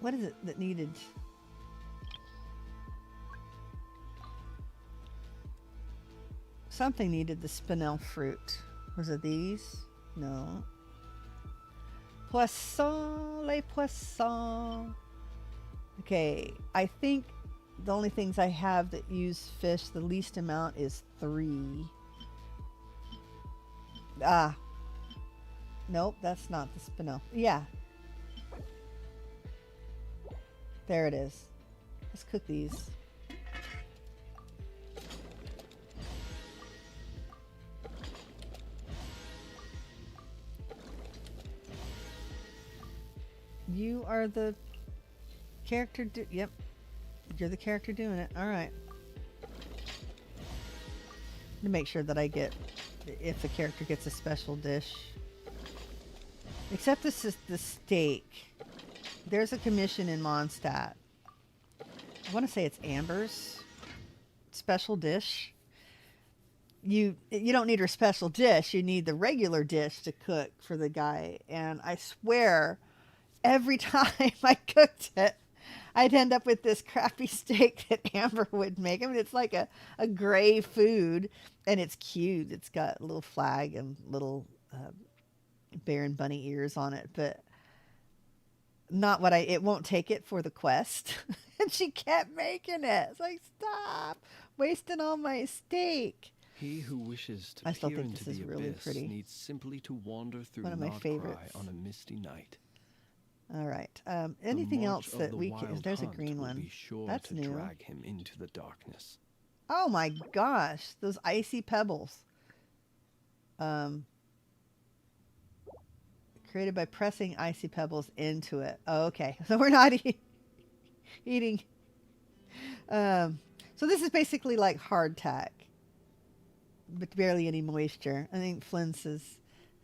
What is it that needed? Something needed the spinel fruit. Was it these? No. Poisson, les poissons. Okay, I think the only things I have that use fish the least amount is 3. Ah. Nope, that's not the spinel. Yeah. There it is. Let's cook these. You are the character. Yep. You're the character doing it. All right. To make sure that I get, if the character gets a special dish. Except this is the steak. There's a commission in Mondstadt. I want to say it's Amber's special dish. You don't need her special dish. You need the regular dish to cook for the guy. And I swear, every time I cooked it, I'd end up with this crappy steak that Amber would make. I mean, it's like a gray food, and it's cute. It's got a little flag and little bear and bunny ears on it, but not what it won't take it for the quest. And she kept making it. It's like, stop wasting all my steak. He who wishes to I still peer think into this is the really abyss pretty. needs simply to wander through One of my Nodcry favorites. on a misty night. All right. Anything else that we can? There's a green will one. Be sure That's to new. drag him into the darkness. Oh my gosh, those icy pebbles. Created by pressing icy pebbles into it. Oh, okay. So we're not eating. So this is basically like hardtack, but barely any moisture. I think Flins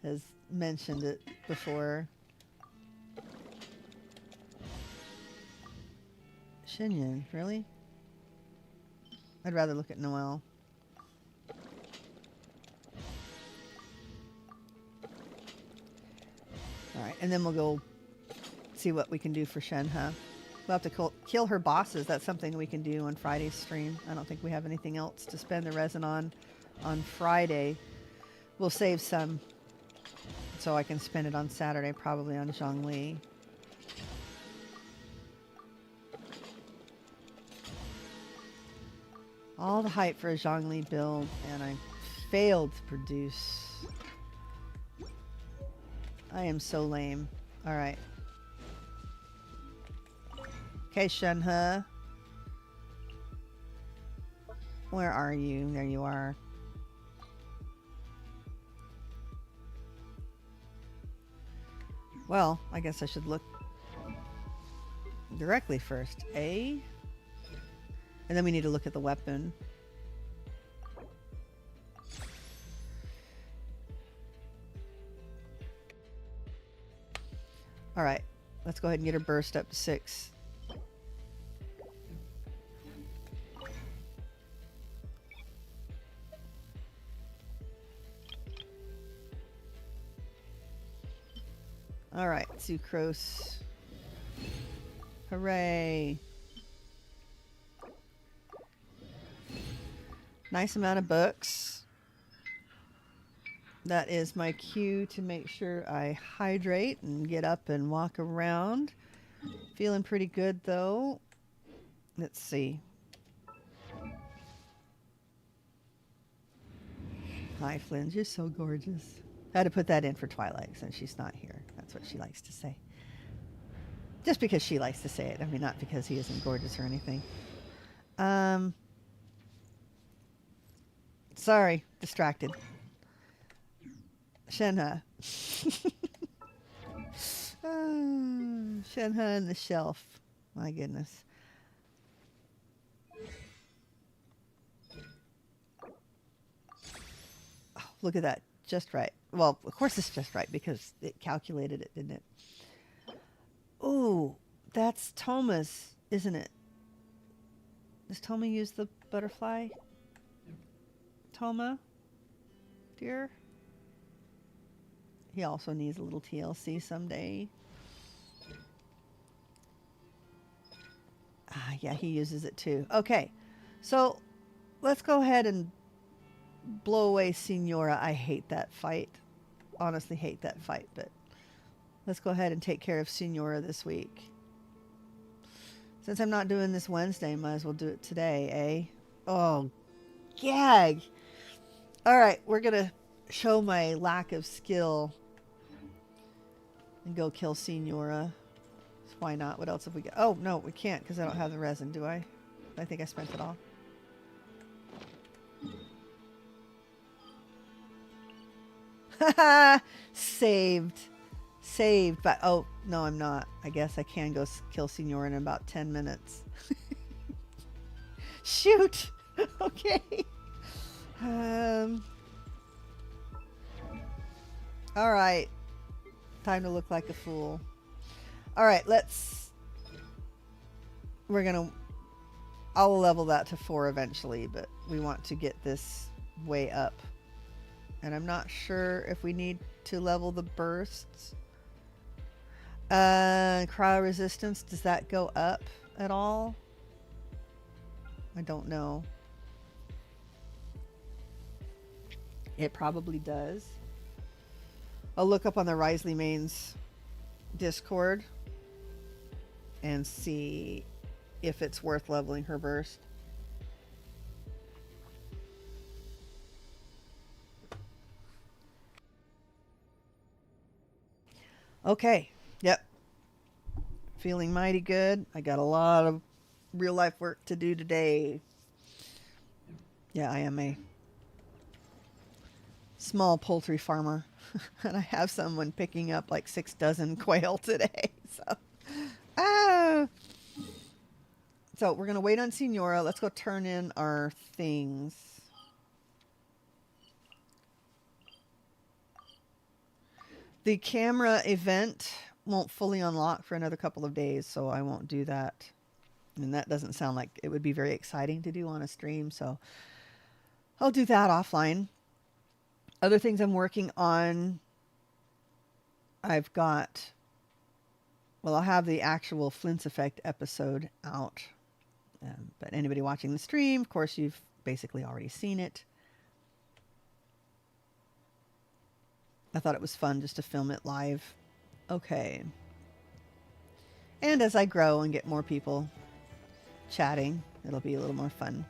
has mentioned it before. Shinyan, really? I'd rather look at Noelle. Alright, and then we'll go see what we can do for Shenhe. We'll have to kill her bosses. That's something we can do on Friday's stream. I don't think we have anything else to spend the resin on Friday. We'll save some so I can spend it on Saturday, probably on Zhongli. All the hype for a Zhongli build, and I failed to produce. I am so lame. Alright. Okay, Shenhe. Where are you? There you are. Well, I guess I should look directly first. A. And then we need to look at the weapon. Alright, let's go ahead and get her burst up to 6. Alright, Sucrose. Hooray! Nice amount of books. That is my cue to make sure I hydrate and get up and walk around. Feeling pretty good though. Let's see. Hi Flynn, you're so gorgeous. I had to put that in for Twilight since she's not here. That's what she likes to say. Just because she likes to say it. I mean, not because he isn't gorgeous or anything. Sorry, distracted. Shenhe. Shenhe and the shelf. My goodness. look at that. Just right. Well, of course it's just right because it calculated it, didn't it? Ooh, that's Toma's, isn't it? Does Toma use the butterfly? Toma? Dear? He also needs a little TLC someday. Ah, yeah, he uses it too. Okay, so let's go ahead and blow away Signora. I hate that fight. Honestly hate that fight, but let's go ahead and take care of Signora this week. Since I'm not doing this Wednesday, might as well do it today, eh? Oh, gag. All right, we're going to show my lack of skill and go kill Signora. Why not? What else have we got? Oh, no, we can't because I don't have the resin, do I? I think I spent it all. Haha! Saved. Saved. But, oh, no, I'm not. I guess I can go kill Signora in about 10 minutes. Shoot! Okay. All right. Time to look like a fool. All right, I'll level that to 4 eventually, but we want to get this way up. And I'm not sure if we need to level the bursts. Cryo resistance, does that go up at all? I don't know. It probably does. I'll look up on the Risley Mains Discord and see if it's worth leveling her burst. Okay. Yep. Feeling mighty good. I got a lot of real life work to do today. Yeah, I am a small poultry farmer. And I have someone picking up like 6 dozen quail today. So we're going to wait on Signora. Let's go turn in our things. The camera event won't fully unlock for another couple of days, so I won't do that. And that doesn't sound like it would be very exciting to do on a stream, so I'll do that offline. Other things I'm working on, I've got, well, I'll have the actual Flins Effect episode out. But anybody watching the stream, of course, you've basically already seen it. I thought it was fun just to film it live. Okay. And as I grow and get more people chatting, it'll be a little more fun.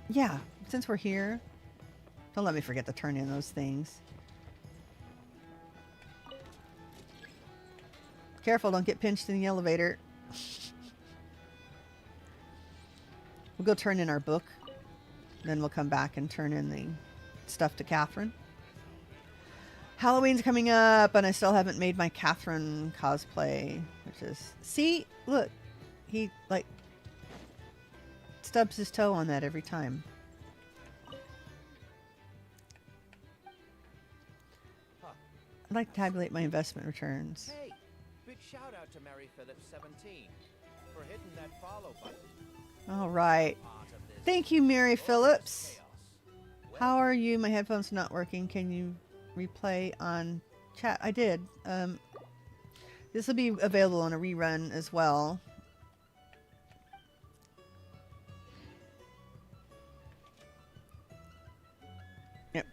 Yeah, since we're here, don't let me forget to turn in those things. Careful, don't get pinched in the elevator. We'll go turn in our book. Then we'll come back and turn in the stuff to Catherine. Halloween's coming up, and I still haven't made my Catherine cosplay, which is... See? Look. He, like, stubs his toe on that every time. I'd like to tabulate my investment returns. Hey, big shout out to Mary Phillips 17 for hitting that follow button. All right. Thank you, Mary Phillips. How are you? My headphones not working. Can you replay on chat? I did. This will be available on a rerun as well. Yep.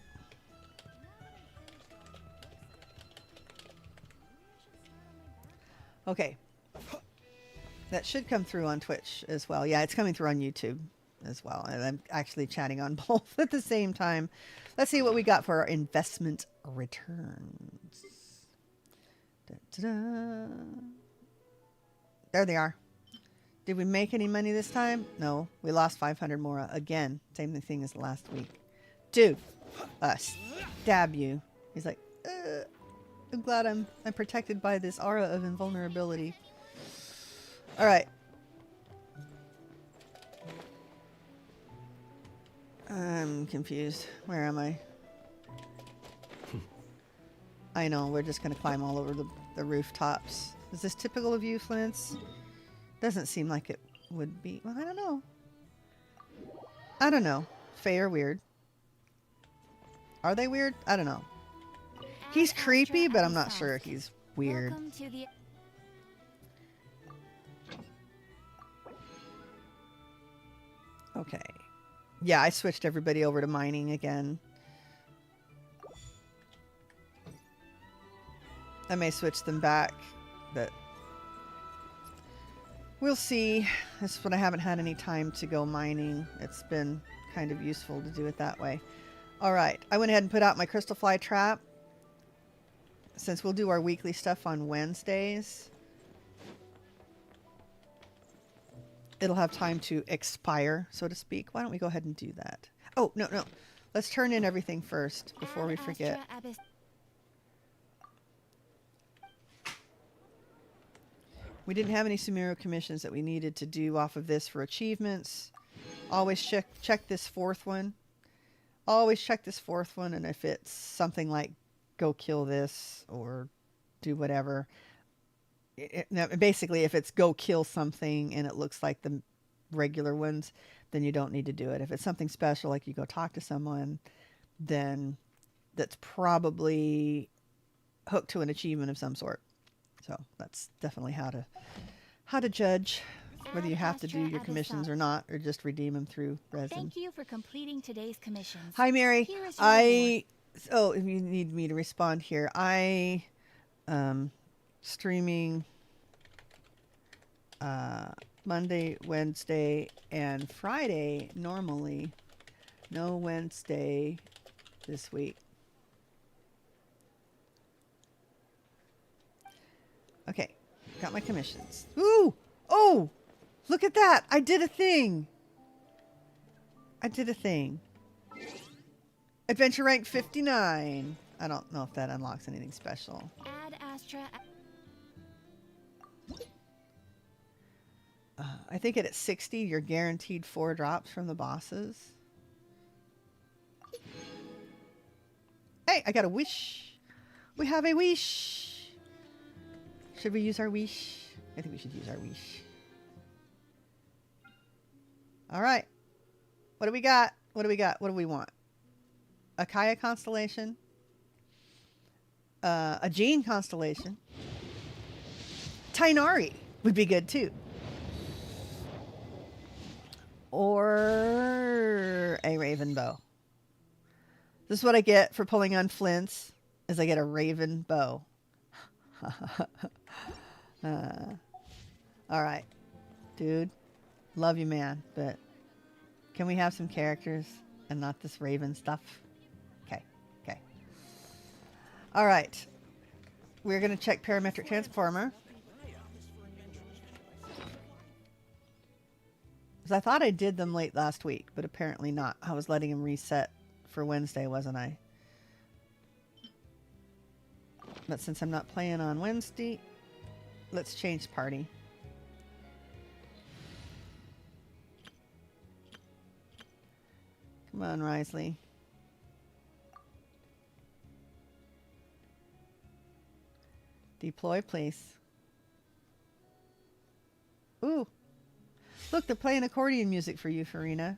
Okay. That should come through on Twitch as well. Yeah, it's coming through on YouTube as well. And I'm actually chatting on both at the same time. Let's see what we got for our investment returns. Da-da-da. There they are. Did we make any money this time? No. We lost 500 more. Again, same thing as last week. Dude, stab you. He's like, I'm glad I'm protected by this aura of invulnerability. All right. I'm confused. Where am I? I know, we're just going to climb all over the rooftops. Is this typical of you, Flins? Doesn't seem like it would be. Well, I don't know. I don't know. Fae are weird. Are they weird? I don't know. He's creepy, but I'm not sure he's weird. Okay. Yeah, I switched everybody over to mining again. I may switch them back, but we'll see. This is when I haven't had any time to go mining. It's been kind of useful to do it that way. All right, I went ahead and put out my crystal fly trap. Since we'll do our weekly stuff on Wednesdays, it'll have time to expire, so to speak. Why don't we go ahead and do that? Oh, no. Let's turn in everything first before we forget. We didn't have any Sumeru commissions that we needed to do off of this for achievements. Always check this fourth one. Always check this fourth one, and if it's something like go kill this or do whatever. Basically, if it's go kill something and it looks like the regular ones, then you don't need to do it. If it's something special, like you go talk to someone, then that's probably hooked to an achievement of some sort. So that's definitely how to judge whether you have to do your commissions or not, or just redeem them through resin. Thank you for completing today's commissions. Hi, Mary. Reward. Oh, if you need me to respond here, I streaming Monday, Wednesday, and Friday normally. No Wednesday this week. Okay, got my commissions. Ooh! Oh! Look at that! I did a thing! Adventure rank 59. I don't know if that unlocks anything special. Add Astra. I think at 60, you're guaranteed 4 drops from the bosses. Hey, I got a wish. We have a wish. Should we use our wish? I think we should use our wish. All right. What do we got? What do we want? A Kaya constellation. A Jean constellation. Tainari would be good too. Or a raven bow. This is what I get for pulling on Flint's, is I get a raven bow. All right, dude, love you, man, but can we have some characters and not this raven stuff? Okay. All right, we're gonna check parametric transformer. Because I thought I did them late last week, but apparently not. I was letting him reset for Wednesday, wasn't I? But since I'm not playing on Wednesday, let's change party. Come on, Risley. Deploy, please. Ooh. Look, they're playing accordion music for you, Farina.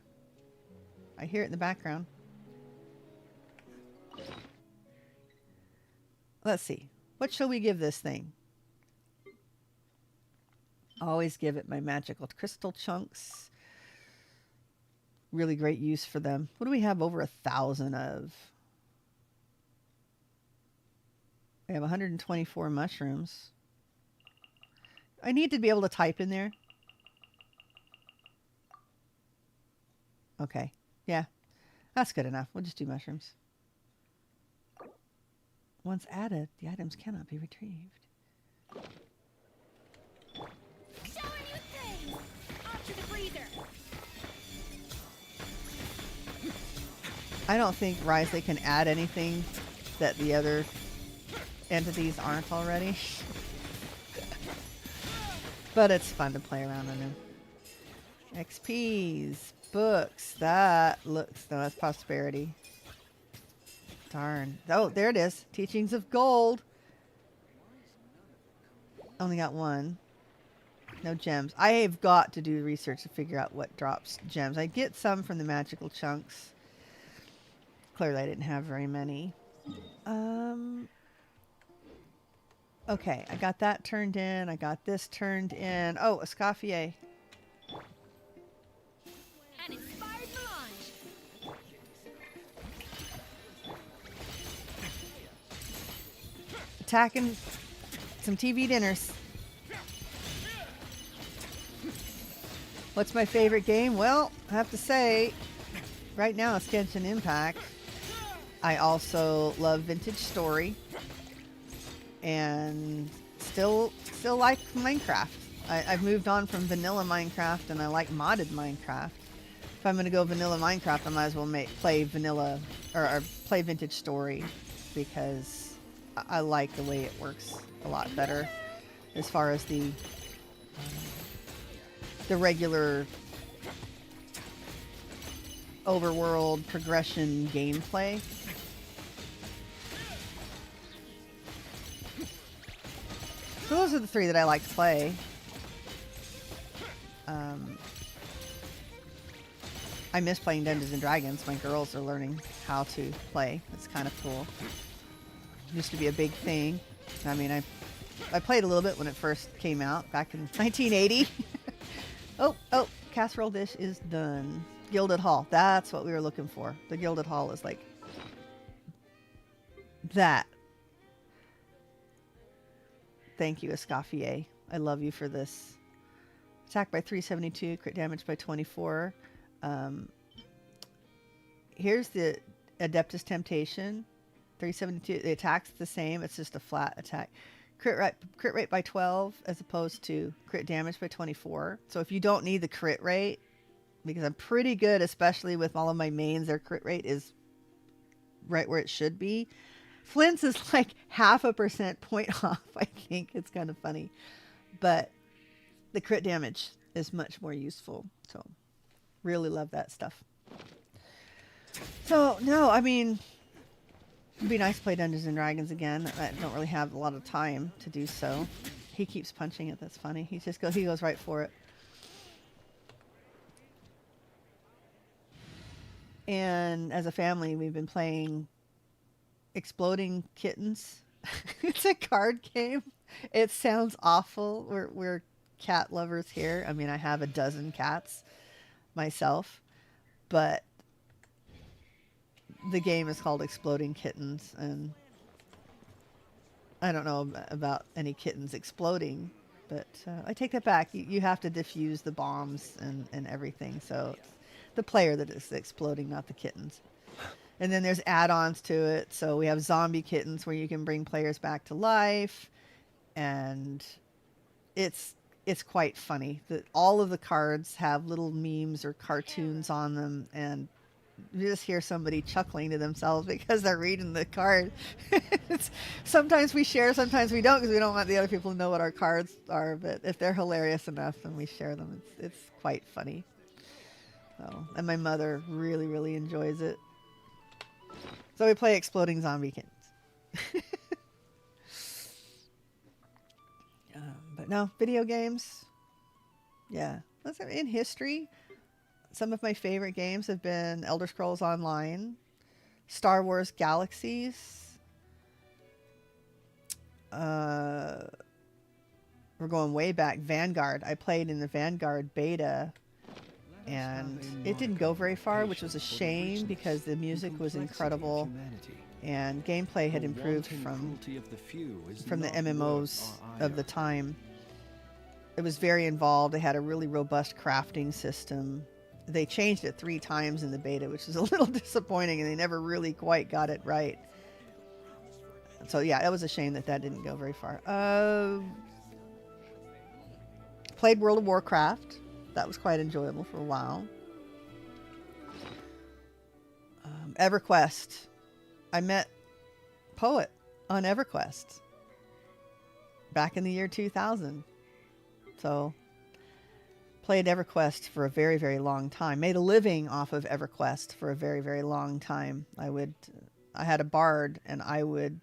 I hear it in the background. Let's see. What shall we give this thing? Always give it my magical crystal chunks. Really great use for them. What do we have over 1,000 of? We have 124 mushrooms. I need to be able to type in there. Okay. Yeah. That's good enough. We'll just do mushrooms. Once added, the items cannot be retrieved. Show anything! Off to the freezer! I don't think Risley can add anything that the other entities aren't already. But it's fun to play around on them. XPs. books. That looks... No, that's prosperity. Darn. Oh, there it is. Teachings of Gold. Only got one. No gems. I have got to do research to figure out what drops gems. I get some from the magical chunks. Clearly I didn't have very many. Okay, I got that turned in. I got this turned in. Oh, Escoffier. An inspired melange. Attacking some TV dinners. What's my favorite game? Well, I have to say, right now it's Genshin Impact. I also love Vintage Story. And still like Minecraft. I've moved on from vanilla Minecraft and I like modded Minecraft. If I'm going to go vanilla Minecraft, I might as well play vanilla or play Vintage Story because I like the way it works a lot better as far as the regular overworld progression gameplay. So those are the three that I like to play. I miss playing Dungeons and Dragons. My girls are learning how to play. It's kind of cool. Used to be a big thing. I mean, I played a little bit when it first came out back in 1980. Oh, casserole dish is done. Gilded Hall. That's what we were looking for. The Gilded Hall is like that. Thank you, Escoffier. I love you for this. Attack by 372, crit damage by 24. Here's the Adeptus Temptation. 372. The attack's the same. It's just a flat attack. Crit rate by 12 as opposed to crit damage by 24. So if you don't need the crit rate, because I'm pretty good, especially with all of my mains, their crit rate is right where it should be. Flint's is like 0.5% point off. I think it's kind of funny, but the crit damage is much more useful. So really love that stuff. So no, I mean, it'd be nice to play Dungeons and Dragons again. I don't really have a lot of time to do so. He keeps punching it. That's funny. He goes right for it. And as a family, we've been playing Exploding Kittens. It's a card game. It sounds awful. We're cat lovers here. I mean, I have a dozen cats myself, but the game is called Exploding Kittens, and I don't know about any kittens exploding, but I take that back. You have to defuse the bombs and everything, so it's the player that is exploding, not the kittens. And then there's add-ons to it. So we have zombie kittens where you can bring players back to life. And it's quite funny. All of the cards have little memes or cartoons on them. And you just hear somebody chuckling to themselves because they're reading the card. Sometimes we share, sometimes we don't, because we don't want the other people to know what our cards are. But if they're hilarious enough, then we share them. It's quite funny. So, and my mother really, really enjoys it. So we play Exploding Zombie Kittens. But no, video games. Yeah. In history, some of my favorite games have been Elder Scrolls Online, Star Wars Galaxies. We're going way back. Vanguard. I played in the Vanguard beta. And it didn't go very far, which was a shame because the music was incredible and gameplay had improved from the MMOs of the time. It was very involved. They had a really robust crafting system. They changed it 3 times in the beta, which is a little disappointing, and they never really quite got it right. So yeah, it was a shame that didn't go very far. Played World of Warcraft. That was quite enjoyable for a while. EverQuest. I met Poet on EverQuest back in the year 2000. So played EverQuest for a very, very long time. Made a living off of EverQuest for a very, very long time. I had a bard, and I would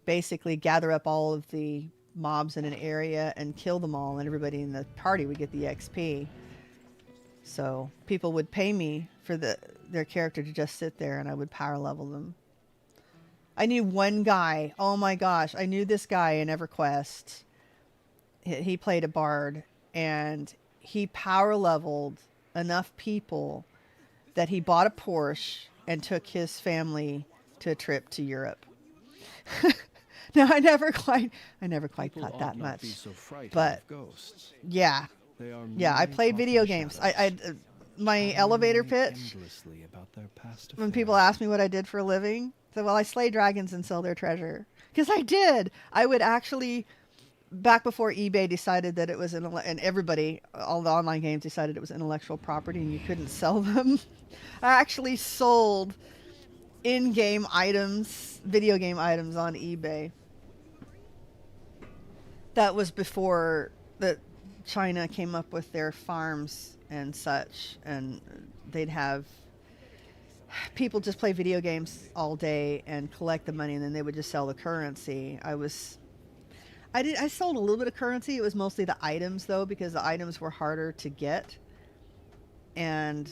basically gather up all of the mobs in an area and kill them all, and everybody in the party would get the XP. So people would pay me for their character to just sit there, and I would power level them. I knew one guy. Oh my gosh, I knew this guy in EverQuest. He played a bard, and he power leveled enough people that he bought a Porsche and took his family to a trip to Europe. No, I never quite got that much. But yeah, I played video games. My elevator pitch, when people ask me what I did for a living, I said, well, I slay dragons and sell their treasure. Because I did. I would actually, back before eBay decided that it was, and everybody, all the online games decided it was intellectual property and you couldn't sell them. I actually sold in-game items, video game items on eBay. That was before that China came up with their farms and such, and they'd have people just play video games all day and collect the money, and then they would just sell the currency. I sold a little bit of currency. It was mostly the items, though, because the items were harder to get. And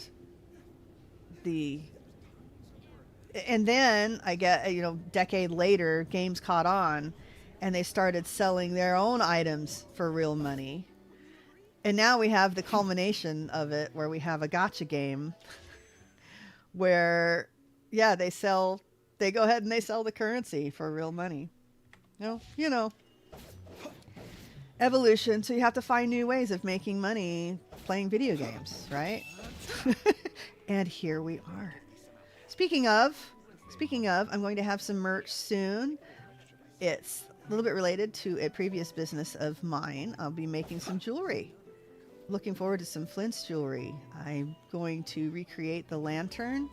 then I get, decade later, games caught on, and they started selling their own items for real money. And now we have the culmination of it, where we have a gacha game where, yeah, they go ahead and they sell the currency for real money. Evolution. So you have to find new ways of making money playing video games, right? And here we are. Speaking of, I'm going to have some merch soon. It's a little bit related to a previous business of mine. I'll be making some jewelry. Looking forward to some Flint's jewelry. I'm going to recreate the lantern,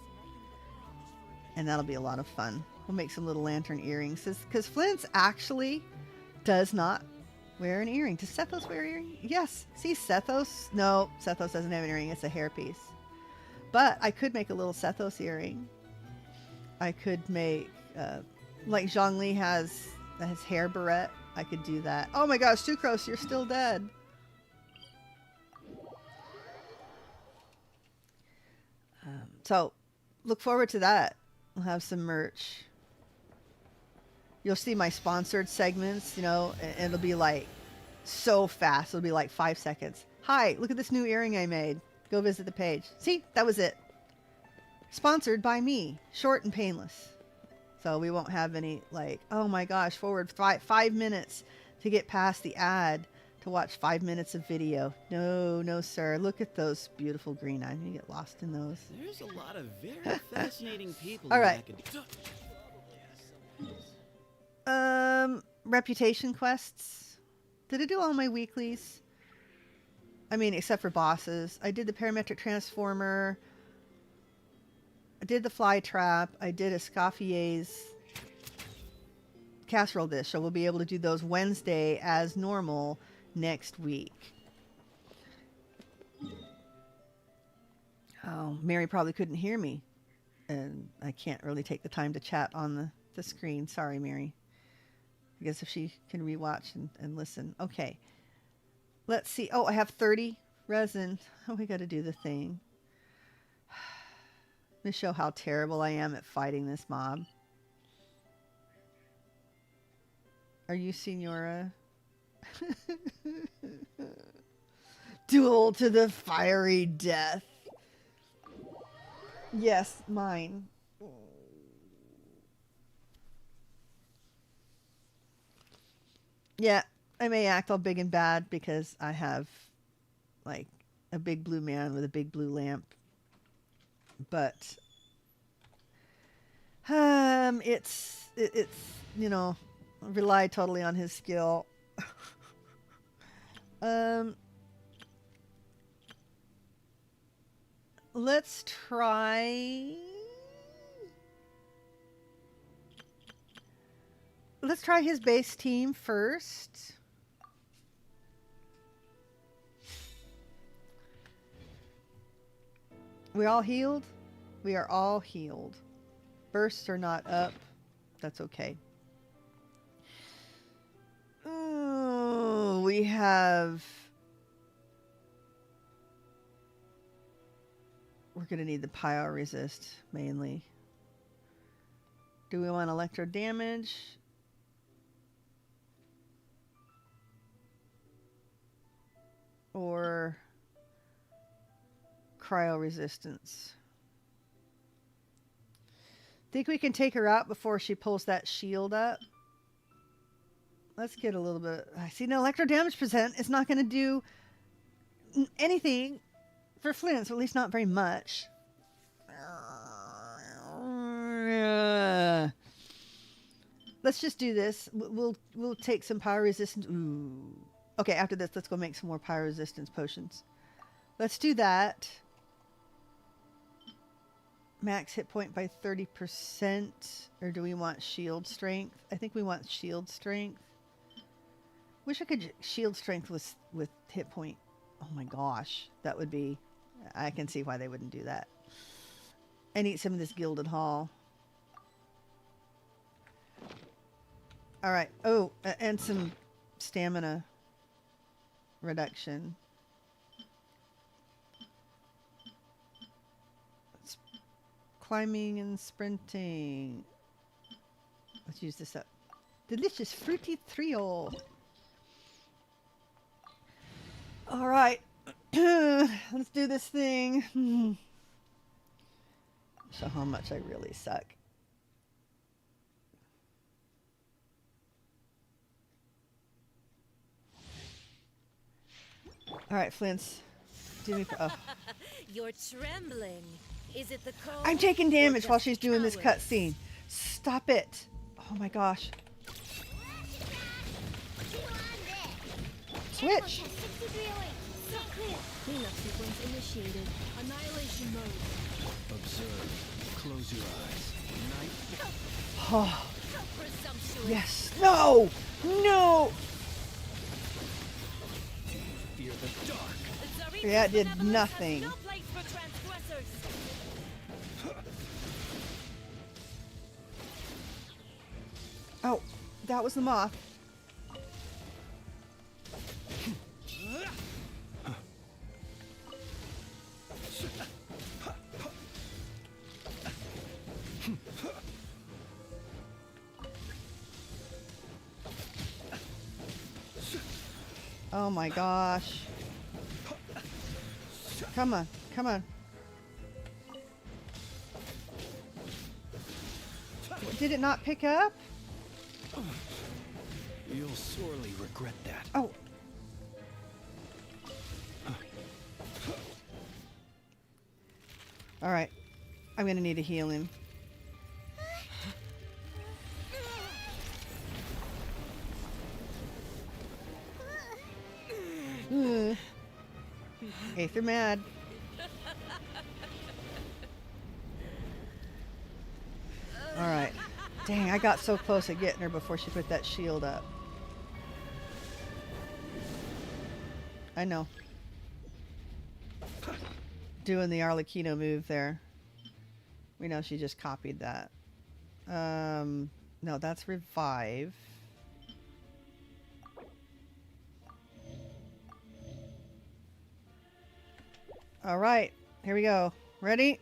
and that'll be a lot of fun. We'll make some little lantern earrings, because Flint's actually does not wear an earring. Does Sethos wear an earring? Yes. See, Sethos? No, Sethos doesn't have an earring. It's a hairpiece. But I could make a little Sethos earring. I could make, like Zhongli has his hair barrette. I could do that. Oh my gosh, Sucrose, you're still dead. So look forward to that. We'll have some merch. You'll see my sponsored segments, and it'll be like so fast. It'll be like 5 seconds. Hi, look at this new earring I made. Go visit the page. See, that was it. Sponsored by me. Short and painless. So we won't have any like, oh my gosh, forward 5 minutes to get past the ad to watch 5 minutes of video. No, sir. Look at those beautiful green eyes. You get lost in those. There's a lot of very fascinating people. All right. Reputation quests. Did I do all my weeklies? I mean, except for bosses. I did the parametric transformer. I did the fly trap. I did Escoffier's casserole dish. So we'll be able to do those Wednesday as normal next week. Oh, Mary probably couldn't hear me. And I can't really take the time to chat on the screen. Sorry, Mary. I guess if she can rewatch and listen. Okay. Let's see. Oh, I have 30 resin. Oh, we got to do the thing. Let me show how terrible I am at fighting this mob. Are you Senora? Duel to the fiery death. Yes, mine. Yeah, I may act all big and bad because I have like a big blue man with a big blue lamp. But it's rely totally on his skill. Let's try his base team first. We all healed? We are all healed. Bursts are not up. That's okay. Ooh, we have... We're going to need the Pyrrh resist, mainly. Do we want electro damage? Or cryo resistance? Think we can take her out before she pulls that shield up? Let's get a little bit... I see no electro damage percent. It's not going to do anything for Flint, or at least not very much. Let's just do this. We'll take some Pyrrh resistance. Ooh. Okay, after this, let's go make some more Pyrrh resistance potions. Let's do that. Max hit point by 30%. Or do we want shield strength? I think we want shield strength. Wish I could shield strength with hit point. Oh my gosh. That would be... I can see why they wouldn't do that. And eat some of this Gilded Hall. Alright. Oh, and some stamina reduction. It's climbing and sprinting. Let's use this up. Delicious fruity trio. Alright. Let's do this thing. Show how much I really suck. Alright, Flint's. Do me. Oh. You're trembling. Is it the cold? I'm taking damage while she's doing this cutscene. Stop it. Oh my gosh. Switch. Cleanup sequence initiated. Annihilation mode. Observe. Close your eyes. Night. Oh. Yes. No. No. Fear the dark. That did nothing. Oh, that was the moth. Oh my gosh. Come on, come on. Did it not pick up? You'll sorely regret that. Oh. All right. I'm going to need to heal him. Aether mad. Alright. Dang, I got so close at getting her before she put that shield up. I know. Doing the Arlecchino move there. We know she just copied that. No, that's revive. All right, here we go. Ready?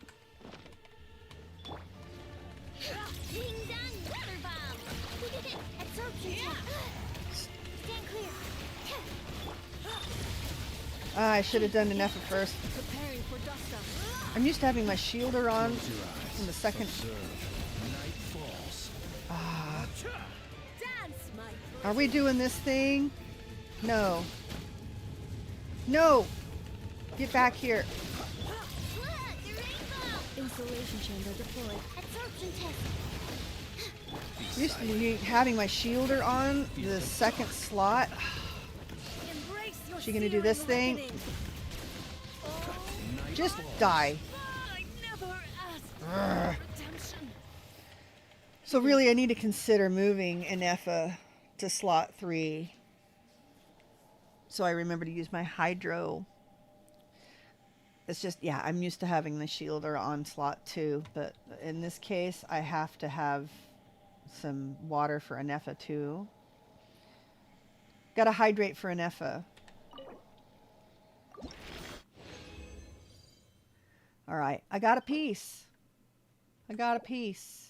I should have done an F at first. I'm used to having my shielder on in the second. Are we doing this thing? No. No! Get back here. Installation chamber deployed. Absorption test. Used to be having my shielder on the second slot. Is she gonna do this thing? Just die. So really I need to consider moving Inefa to slot 3. So I remember to use my hydro. It's just, yeah, I'm used to having the shield or onslaught too, but in this case, I have to have some water for Anefa too. Gotta hydrate for Anefa. Alright, I got a piece. I got a piece.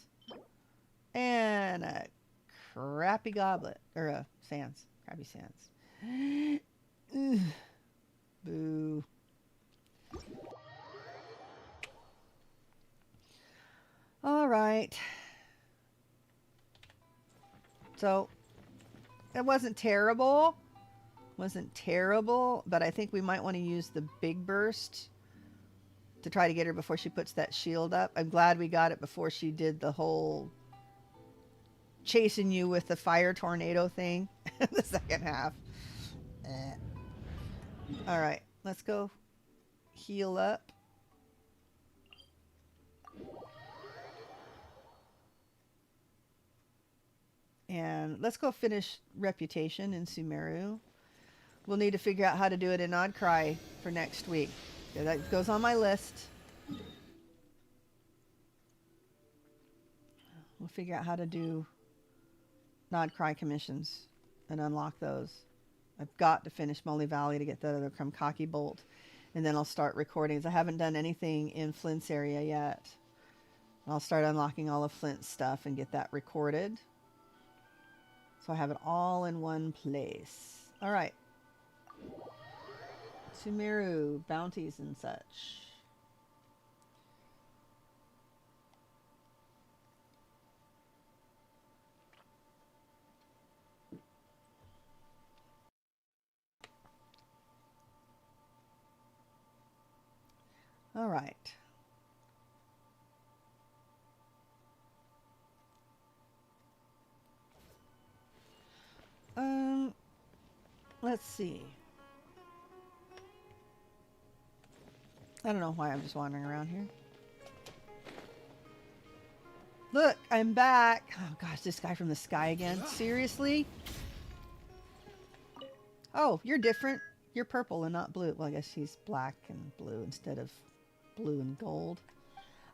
And a crappy goblet. Or a sands. Crappy sands. Ugh. Boo. Alright. So, it wasn't terrible. Wasn't terrible, but I think we might want to use the big burst to try to get her before she puts that shield up. I'm glad we got it before she did the whole chasing you with the fire tornado thing. The second half. Alright, let's go heal up. And let's go finish Reputation in Sumeru. We'll need to figure out how to do it in Oddcry for next week. Yeah, that goes on my list. We'll figure out how to do Oddcry commissions and unlock those. I've got to finish Molly Valley to get the other Krumkaki Bolt. And then I'll start recordings. I haven't done anything in Flint's area yet. I'll start unlocking all of Flint's stuff and get that recorded. So I have it all in one place. All right. Sumeru, bounties and such. All right. Let's see. I don't know why I'm just wandering around here. Look, I'm back. Oh gosh, this guy from the sky again. Seriously? Oh, you're different. You're purple and not blue. Well, I guess he's black and blue instead of blue and gold.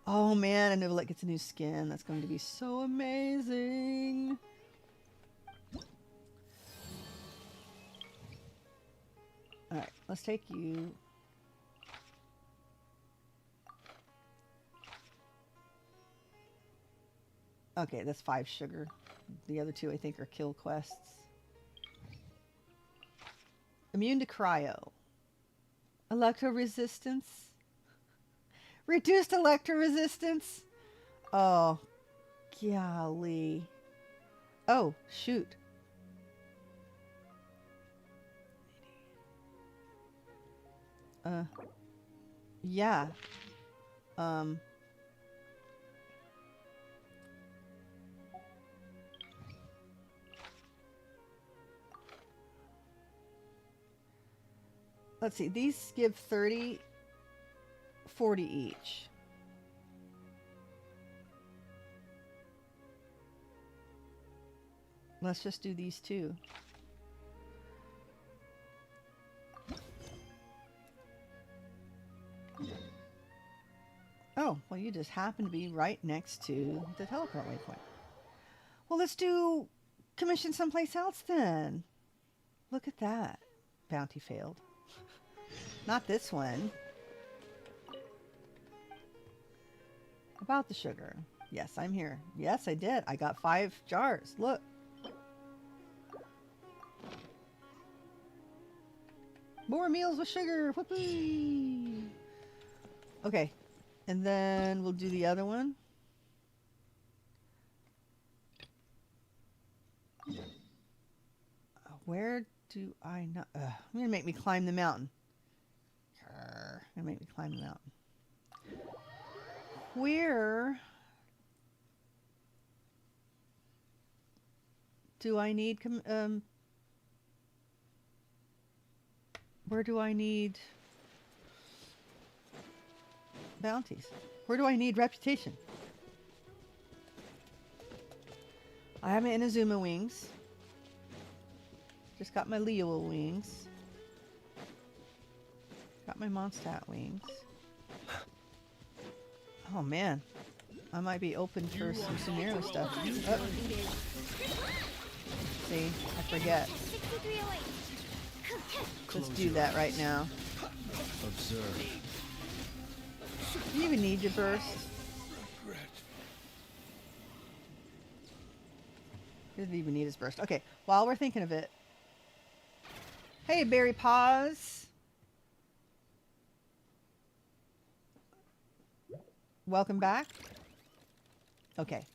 Oh man, Anubulate gets a new skin. That's going to be so amazing. Alright, let's take you. Okay, that's 5 sugar. The other 2 I think are kill quests. Immune to cryo. Electro resistance. Reduced electro resistance. Oh, golly. Oh, shoot. Yeah. Let's see. These give 30, 40 each. Let's just do these 2. Oh, well, you just happen to be right next to the teleport waypoint. Well, let's do commission someplace else then. Look at that. Bounty failed. Not this one. About the sugar. Yes, I'm here. Yes, I did. I got 5 jars. Look. More meals with sugar. Whoopee. Okay. And then we'll do the other one. Where do I not? I'm going to make me climb the mountain. Gonna make me climb the mountain. Where do I need where do I need bounties? Where do I need reputation? I have my Inazuma wings. Just got my Leo wings. Got my Mondstadt wings. Oh man, I might be open for some scenario stuff. Oh. See, I forget. Let's do that right now. Observe. Do you even need your burst? He doesn't even need his burst. Okay, while we're thinking of it. Hey, Berry Paws. Welcome back. Okay.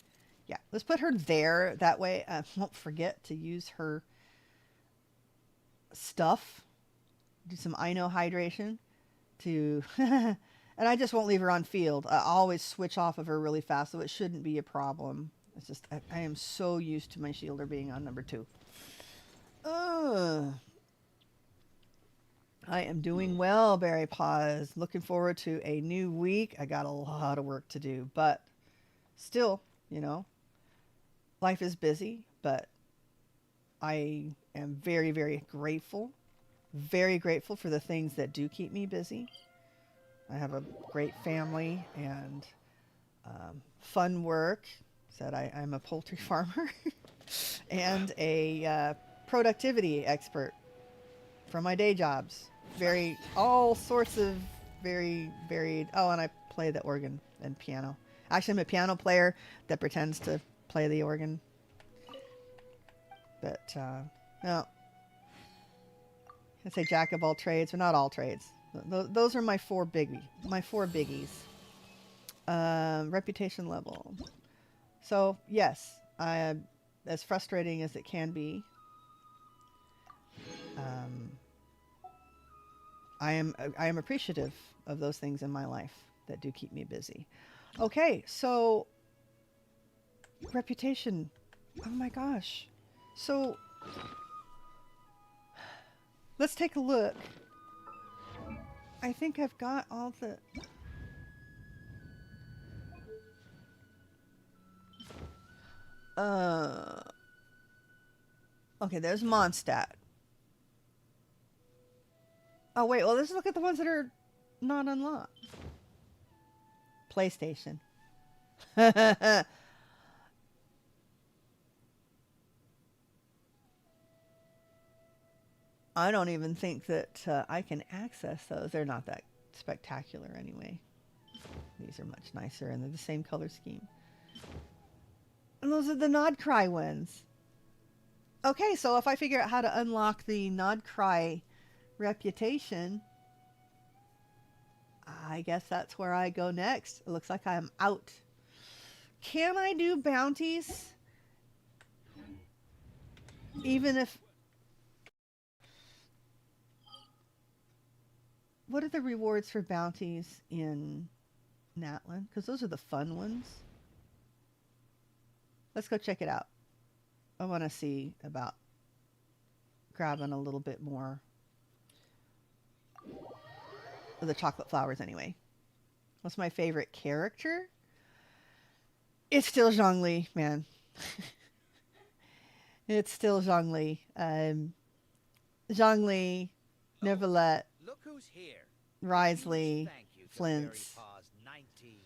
Yeah, let's put her there. That way I won't forget to use her stuff. Do some Ino hydration. And I just won't leave her on field. I always switch off of her really fast, so it shouldn't be a problem. It's just, I am so used to my shielder being on number 2. I am doing well, Berry Paws. Looking forward to a new week. I got a lot of work to do, but still, you know, life is busy, but I am very, very grateful for the things that do keep me busy. I have a great family and fun work. Said I'm a poultry farmer and a productivity expert from my day jobs. All sorts of very varied. Oh, and I play the organ and piano. Actually, I'm a piano player that pretends to play the organ. But no, I say jack of all trades, but not all trades. Those are my four biggies. Reputation level. So yes, as frustrating as it can be, I am appreciative of those things in my life that do keep me busy. Okay, so reputation. Oh my gosh. So let's take a look. I think I've got all the... Okay, there's Mondstadt. Oh wait, well let's look at the ones that are not unlocked. PlayStation. I don't even think that I can access those. They're not that spectacular anyway. These are much nicer and they're the same color scheme. And those are the Nod Cry ones. Okay, so if I figure out how to unlock the Nod Cry reputation, I guess that's where I go next. It looks like I'm out. Can I do bounties? Even if... What are the rewards for bounties in Natlan? Because those are the fun ones. Let's go check it out. I want to see about grabbing a little bit more of the chocolate flowers anyway. What's my favorite character? It's still Zhongli, man. It's still Zhongli. Zhongli, Neverlet, Look who's here. Risley, Thank you to Flint's. Berry Paws 19.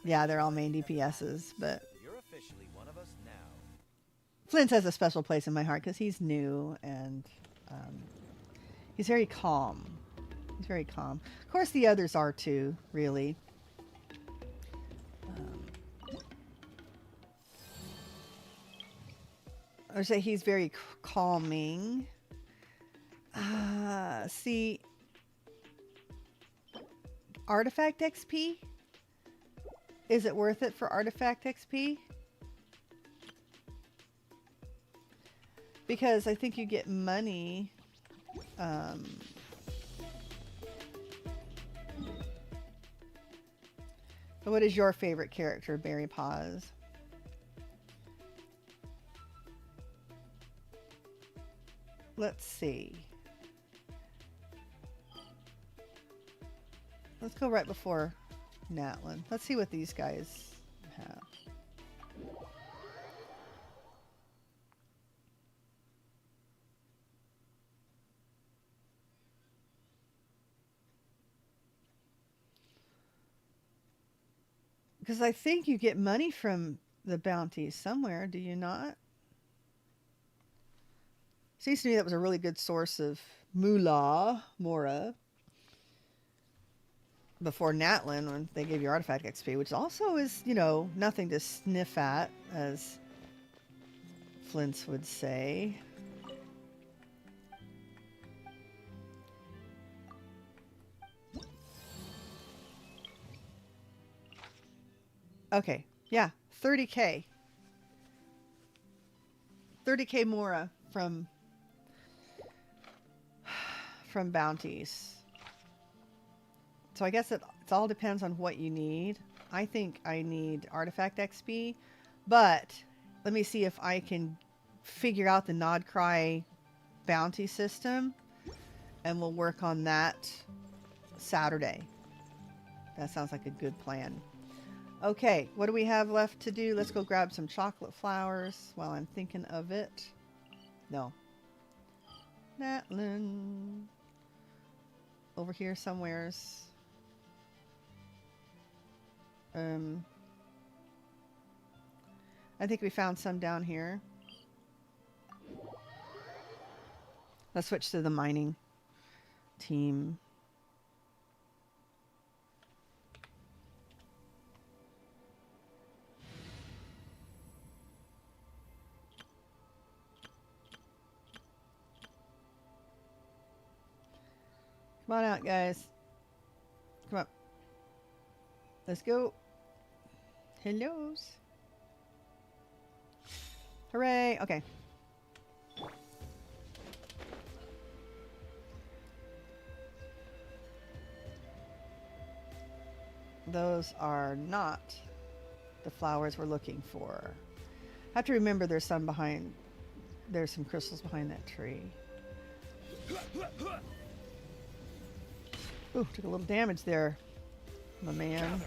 Yeah, they're all main DPSs, but You're officially one of us now. Flint's has a special place in my heart because he's new and he's very calm. He's very calm. Of course, the others are too, really. I would say he's very calming. See, Artifact XP? Is it worth it for Artifact XP? Because I think you get money. What is your favorite character, Berry Paws? Let's see. Let's go right before Natlan. Let's see what these guys have. Because I think you get money from the bounties somewhere, do you not? Seems to me that was a really good source of moolah, mora, before Natlin when they gave you artifact XP, which also is, you know, nothing to sniff at, as Flint's would say. Okay, yeah, 30k. 30k mora from bounties. So I guess it all depends on what you need. I think I need artifact XP, but let me see if I can figure out the Nod Cry bounty system, and we'll work on that Saturday. That sounds like a good plan. Okay, what do we have left to do? Let's go grab some chocolate flowers while I'm thinking of it. No. Natlin. Over here somewheres. I think we found some down here. Let's switch to the mining team. Come on out, guys. Come on. Let's go. Hellos. Hooray. Okay. Those are not the flowers we're looking for. I have to remember there's some behind. There's some crystals behind that tree. Ooh, took a little damage there, my man.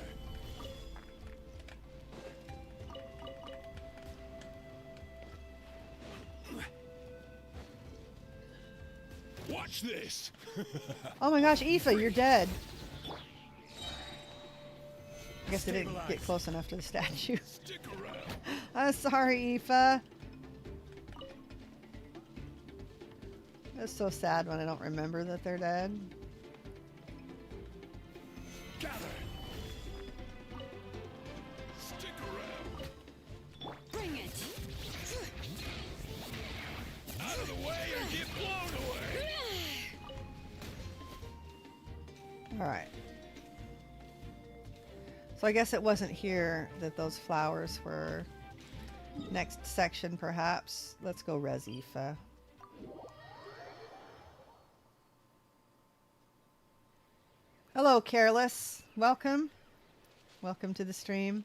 Watch this. Oh my gosh, Aoife, you're dead. I guess I didn't get close enough to the statue. I'm sorry, Aoife. It's so sad when I don't remember that they're dead. Gather. Stick around. Bring it. Out of the way or get blown away. All right. So I guess it wasn't here that those flowers were. Next section, perhaps. Let's go res Aoife. Hello, Careless. Welcome. Welcome to the stream.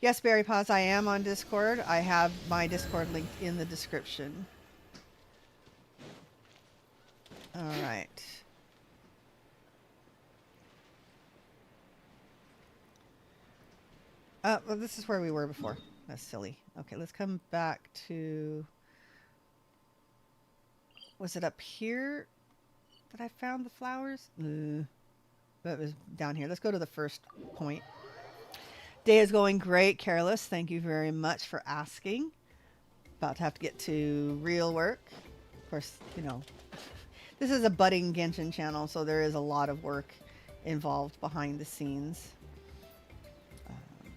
Yes, Berry Paws, I am on Discord. I have my Discord linked in the description. All right. Well, this is where we were before. That's silly. Okay, let's come back to... Was it up here that I found the flowers? But it was down here. Let's go to the first point. Day is going great, Careless. Thank you very much for asking. About to have to get to real work. Of course, you know, this is a budding Genshin channel, so there is a lot of work involved behind the scenes.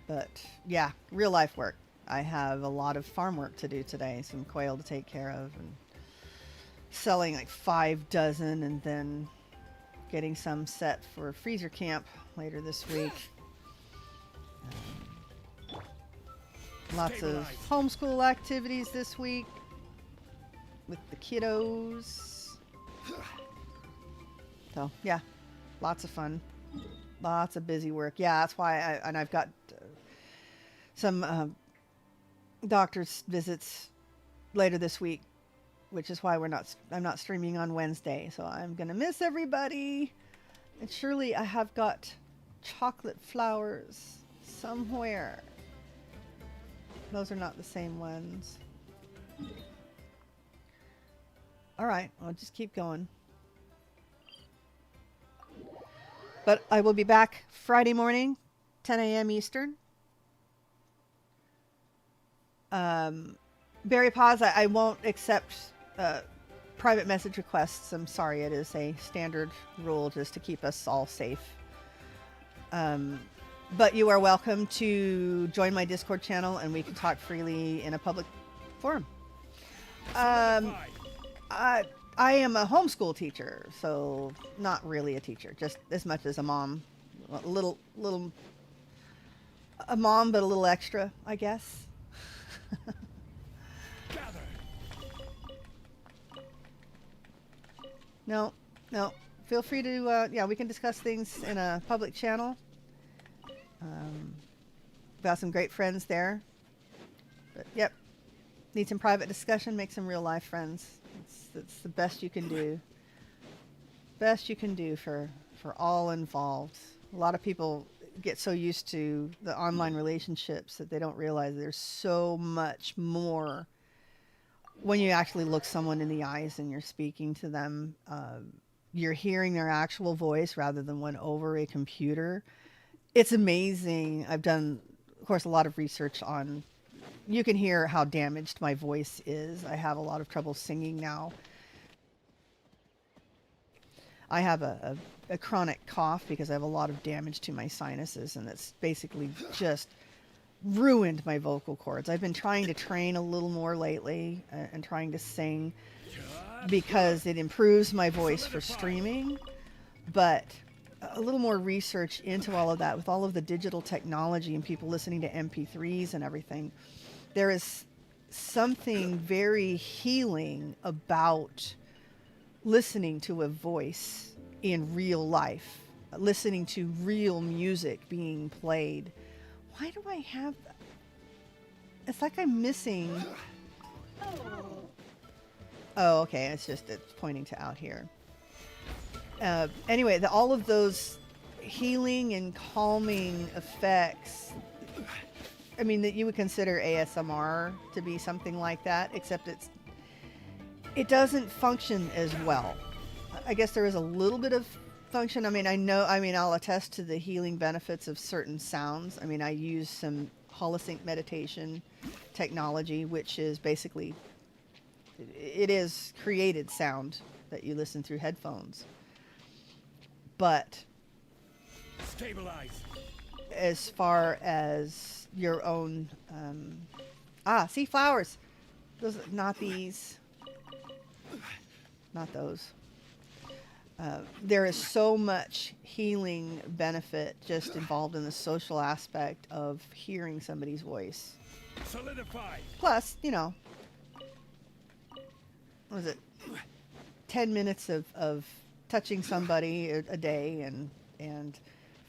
But yeah, real life work. I have a lot of farm work to do today. Some quail to take care of, and selling like 5 dozen, and then getting some set for freezer camp later this week. Lots of homeschool activities this week with the kiddos. So yeah, lots of fun, lots of busy work. Yeah, that's why I've got some doctor's visits later this week, which is why I'm not streaming on Wednesday. So I'm gonna miss everybody. And surely I have got chocolate flowers somewhere. Those are not the same ones. All right, I'll just keep going. But I will be back Friday morning, 10 a.m. Eastern, Barry Paz, I won't accept private message requests. I'm sorry, it is a standard rule just to keep us all safe. But you are welcome to join my Discord channel and we can talk freely in a public forum. I am a homeschool teacher, so not really a teacher, just as much as a mom. A mom, but a little extra, I guess. No. Feel free to, yeah, we can discuss things in a public channel. Got some great friends there. But, yep. Need some private discussion, make some real life friends. It's the best you can do. Best you can do for all involved. A lot of people get so used to the online relationships that they don't realize there's so much more when you actually look someone in the eyes and you're speaking to them. You're hearing their actual voice rather than one over a computer. It's amazing. I've done, of course, a lot of research on, you can hear how damaged my voice is. I have a lot of trouble singing now. I have a chronic cough because I have a lot of damage to my sinuses, and it's basically just ruined my vocal cords. I've been trying to train a little more lately and trying to sing because it improves my voice for streaming, but a little more research into all of that with all of the digital technology and people listening to MP3s and everything. There is something very healing about listening to a voice in real life, listening to real music being played. Why do I have that? It's like I'm missing. Oh, okay. It's pointing to out here. Anyway, all of those healing and calming effects, I mean, that you would consider ASMR to be something like that, except it doesn't function as well. I guess there is a little bit of function. I'll attest to the healing benefits of certain sounds. I mean, I use some holosync meditation technology, which is basically, it is created sound that you listen through headphones. But stabilize. As far as your own, see, flowers. Those, not these. Not those. There is so much healing benefit just involved in the social aspect of hearing somebody's voice. Solidify. Plus, what was it? 10 minutes of touching somebody a day and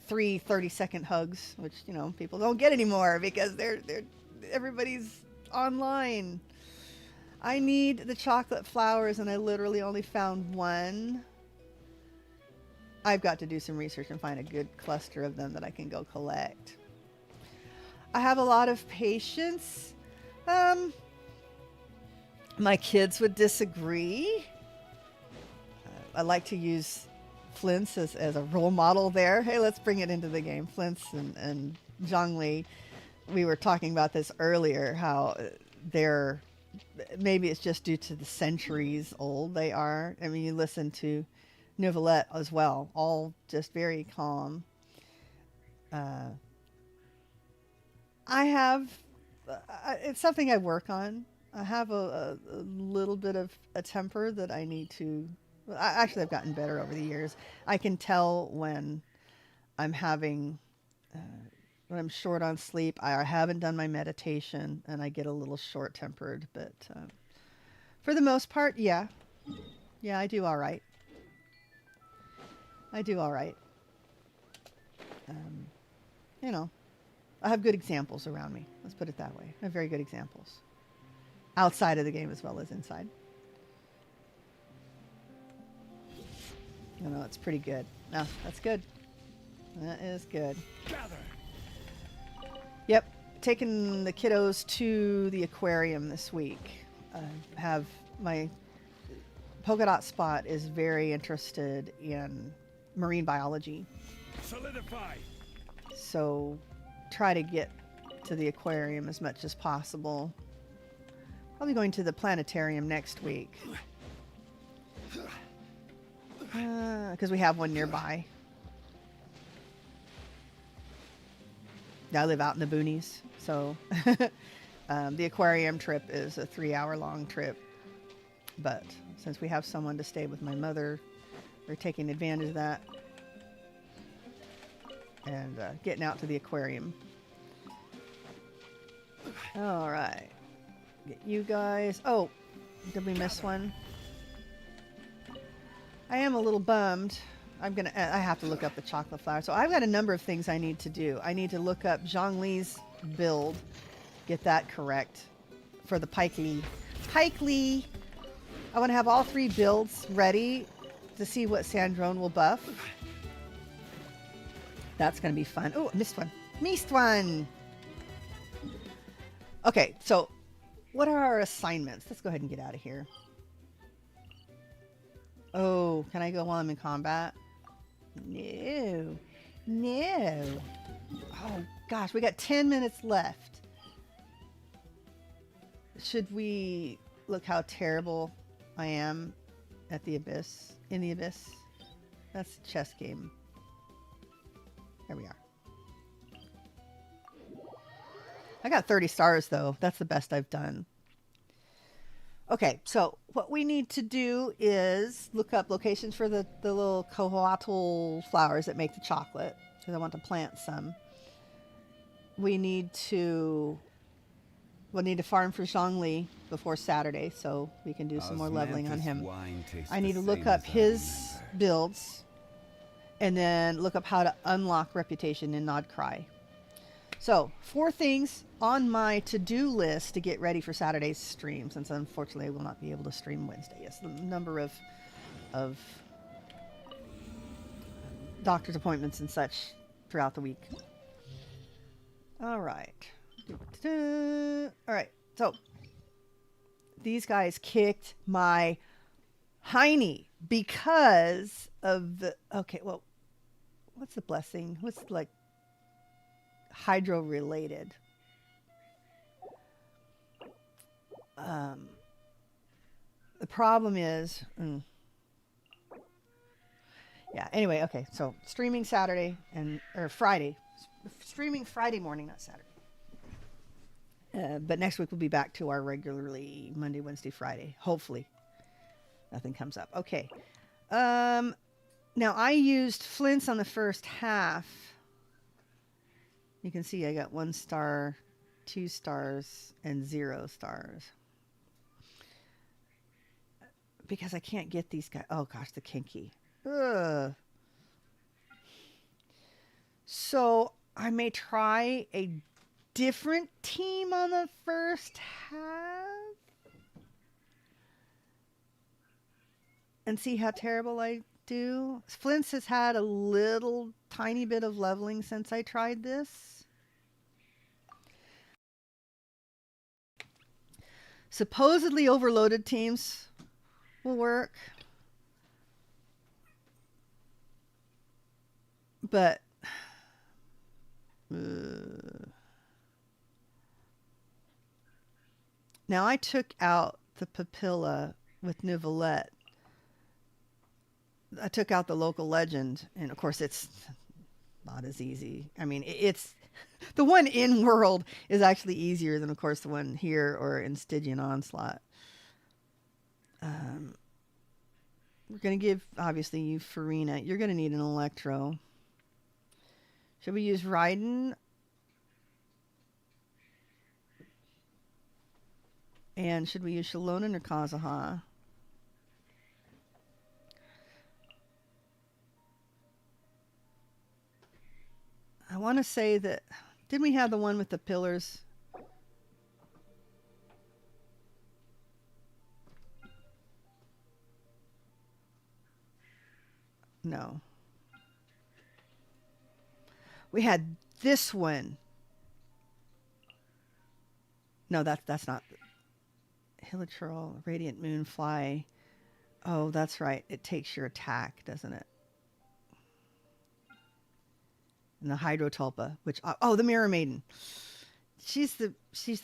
3 30-second hugs, which, people don't get anymore because everybody's online. I need the chocolate flowers and I literally only found one. I've got to do some research and find a good cluster of them that I can go collect. I have a lot of patience. My kids would disagree. I like to use Flins as a role model there. Hey, let's bring it into the game. Flins and Zhongli, we were talking about this earlier, how maybe it's just due to the centuries old they are. I mean, you listen to Novelette as well, all just very calm. It's something I work on. I have a little bit of a temper that I need to, actually I've gotten better over the years. I can tell when I'm having, when I'm short on sleep, I haven't done my meditation and I get a little short tempered, but for the most part, yeah, I do all right. I have good examples around me. Let's put it that way. I have very good examples. Outside of the game as well as inside. It's pretty good. No, that's good. That is good. Gather. Yep. Taking the kiddos to the aquarium this week. Have my polka dot spot is very interested in marine biology. Solidify. So try to get to the aquarium as much as possible. I'll be going to the planetarium next week. Because we have one nearby. I live out in the boonies, so the aquarium trip is a 3-hour-long trip. But since we have someone to stay with my mother, we're taking advantage of that and getting out to the aquarium. All right, get you guys. Oh, did we miss one? I am a little bummed. I have to look up the chocolate flower. So I've got a number of things I need to do. I need to look up Zhongli's build, get that correct for the Pikely. Pikely! I want to have all 3 builds ready to see what Sandrone will buff. That's going to be fun. Oh, missed one. Missed one! Okay, so what are our assignments? Let's go ahead and get out of here. Oh, can I go while I'm in combat? No. No. Oh, gosh, we got 10 minutes left. Should we look how terrible I am at the Abyss? In the Abyss? That's a chess game. There we are. I got 30 stars, though. That's the best I've done. Okay, so what we need to do is look up locations for the little cohoatl flowers that make the chocolate, because I want to plant some. We'll need to farm for Zhongli before Saturday, so we can do some more leveling on him. I need to look up his builds, and then look up how to unlock reputation in Nodcry. So, 4 things on my to-do list to get ready for Saturday's stream, since unfortunately I will not be able to stream Wednesday. Yes, the number of doctor's appointments and such throughout the week. All right. All right, so these guys kicked my hiney because of the... Okay, well, what's the blessing? What's like... hydro related. The problem is yeah, anyway, okay, so streaming Saturday or Friday, streaming Friday morning, not Saturday, but next week we'll be back to our regularly Monday, Wednesday, Friday, hopefully nothing comes up. Okay, now I used Flint's on the first half. You can see I got 1 star, 2 stars, and 0 stars. Because I can't get these guys. Oh gosh, the kinky. Ugh. So I may try a different team on the first half. And see how terrible I do. Flint's has had a little tiny bit of leveling since I tried this. Supposedly overloaded teams will work. But now I took out the Papilla with Neuvillette. I took out the local legend, and of course it's not as easy. I mean, it's the one in world is actually easier than, of course, the one here or in Stygian Onslaught. We're going to give, obviously, you Farina. You're going to need an Electro. Should we use Raiden? And should we use Shalonen or Kazuha? I want to say that... Didn't we have the one with the pillars? No. We had this one. No, that's not... Hilichurl, Radiant Moonfly. Oh, that's right. It takes your attack, doesn't it? And the Hydrotulpa, which... Oh, the Mirror Maiden. She's the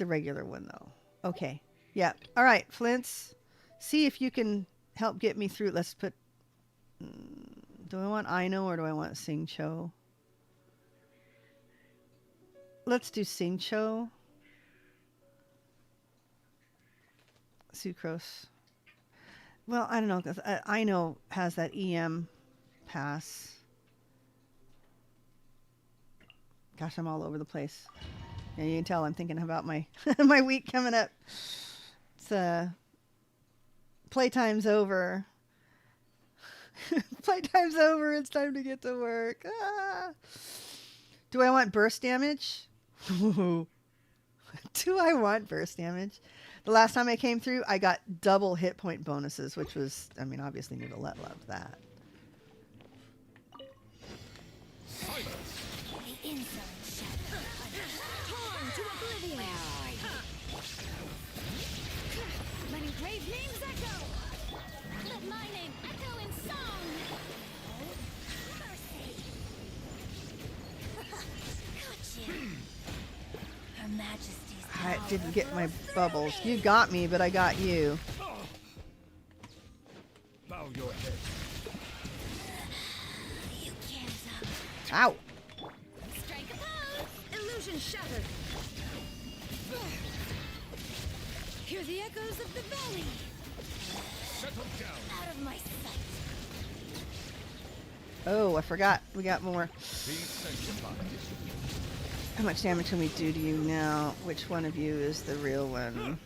regular one, though. Okay. Yeah. All right, Flint's. See if you can help get me through. Let's put. Do I want Aino or do I want Singcho? Let's do Singcho. Sucrose. Well, I don't know, because Aino has that EM pass. Gosh, I'm all over the place. Yeah, you can tell I'm thinking about my my week coming up. It's playtime's over. Playtime's over. It's time to get to work. Ah. Do I want burst damage? Do I want burst damage? The last time I came through, I got double hit point bonuses, which was, I mean, obviously Noodle loved that. The inside shadow. Torn to oblivion. Letting brave names echo. Let my name echo in song. Mercy. Gotcha. Her Majesty's. I didn't get my bubbles. You got me, but I got you. Bow your head. You can't. Ow. Strike a pose. Illusion shattered. Hear the echoes of the valley. Settle down. Out of my sight. Oh, I forgot. We got more. Be sanctified. How much damage can we do to you now? Which one of you is the real one?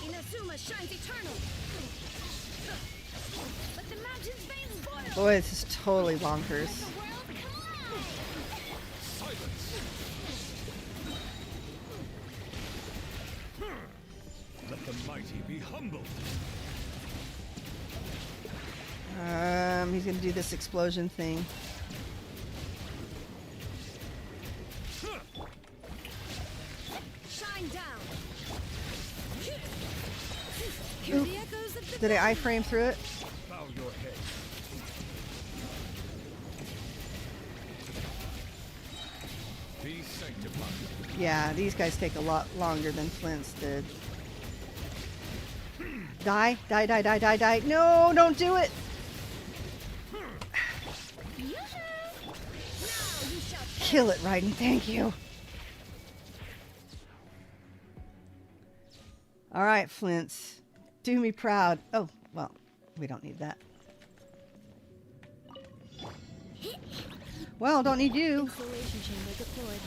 Inazuma shines eternal. Let the mountain's veins boil. Boy, this is totally bonkers. Silence. Let the mighty be humbled. He's gonna do this explosion thing. Shine down. Hear the echoes of the Did I iframe through it? Bow your head. Be sanctified. Yeah, these guys take a lot longer than Flint's did. Die, die, die, die, die, die. No, don't do it. Kill it, Raiden. Thank you. All right, Flint's. Do me proud. Oh, well, we don't need that. Well, don't need you. Installation chamber deployed.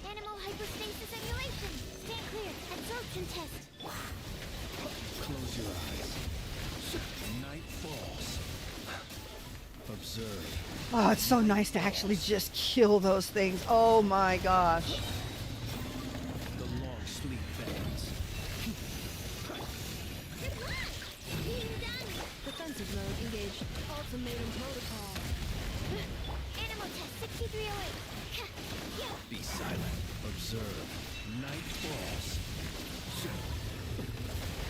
Animal hypostasis emulation. Stand clear. Absorption test. Close your eyes. Night falls. Observe. Oh, it's so nice to actually just kill those things. Oh my gosh. The long sleep beckons. Defensive mode engaged. Ultimatum protocol. Animal test 6308. Be silent. Observe. Night falls.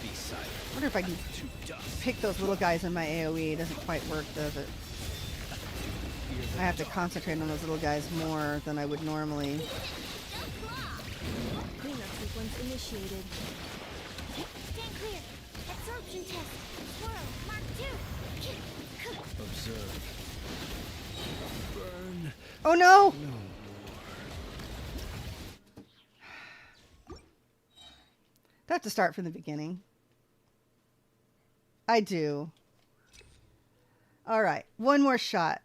Be silent. I wonder if I can pick those little guys in my AoE. It doesn't quite work, does it? I have to concentrate on those little guys more than I would normally. Cleanup sequence initiated. Stand clear. Absorption test. Swirl. Mark 2. Observe. Burn. Oh no! Do I have to start from the beginning? I do. All right, one more shot.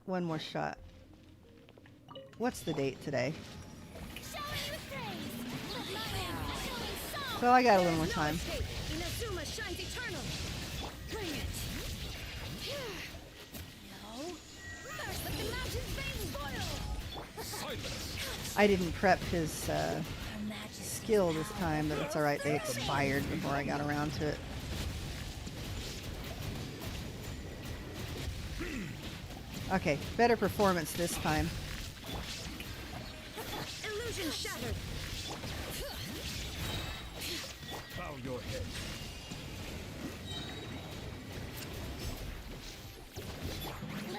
One more shot. What's the date today? So I got a little more time. Inazuma shines eternal. Bring it. No. First, let the mountain's veins boil. I didn't prep his skill this time, but it's all right. They expired before I got around to it. Okay, better performance this time. Illusion shattered. Bow your head.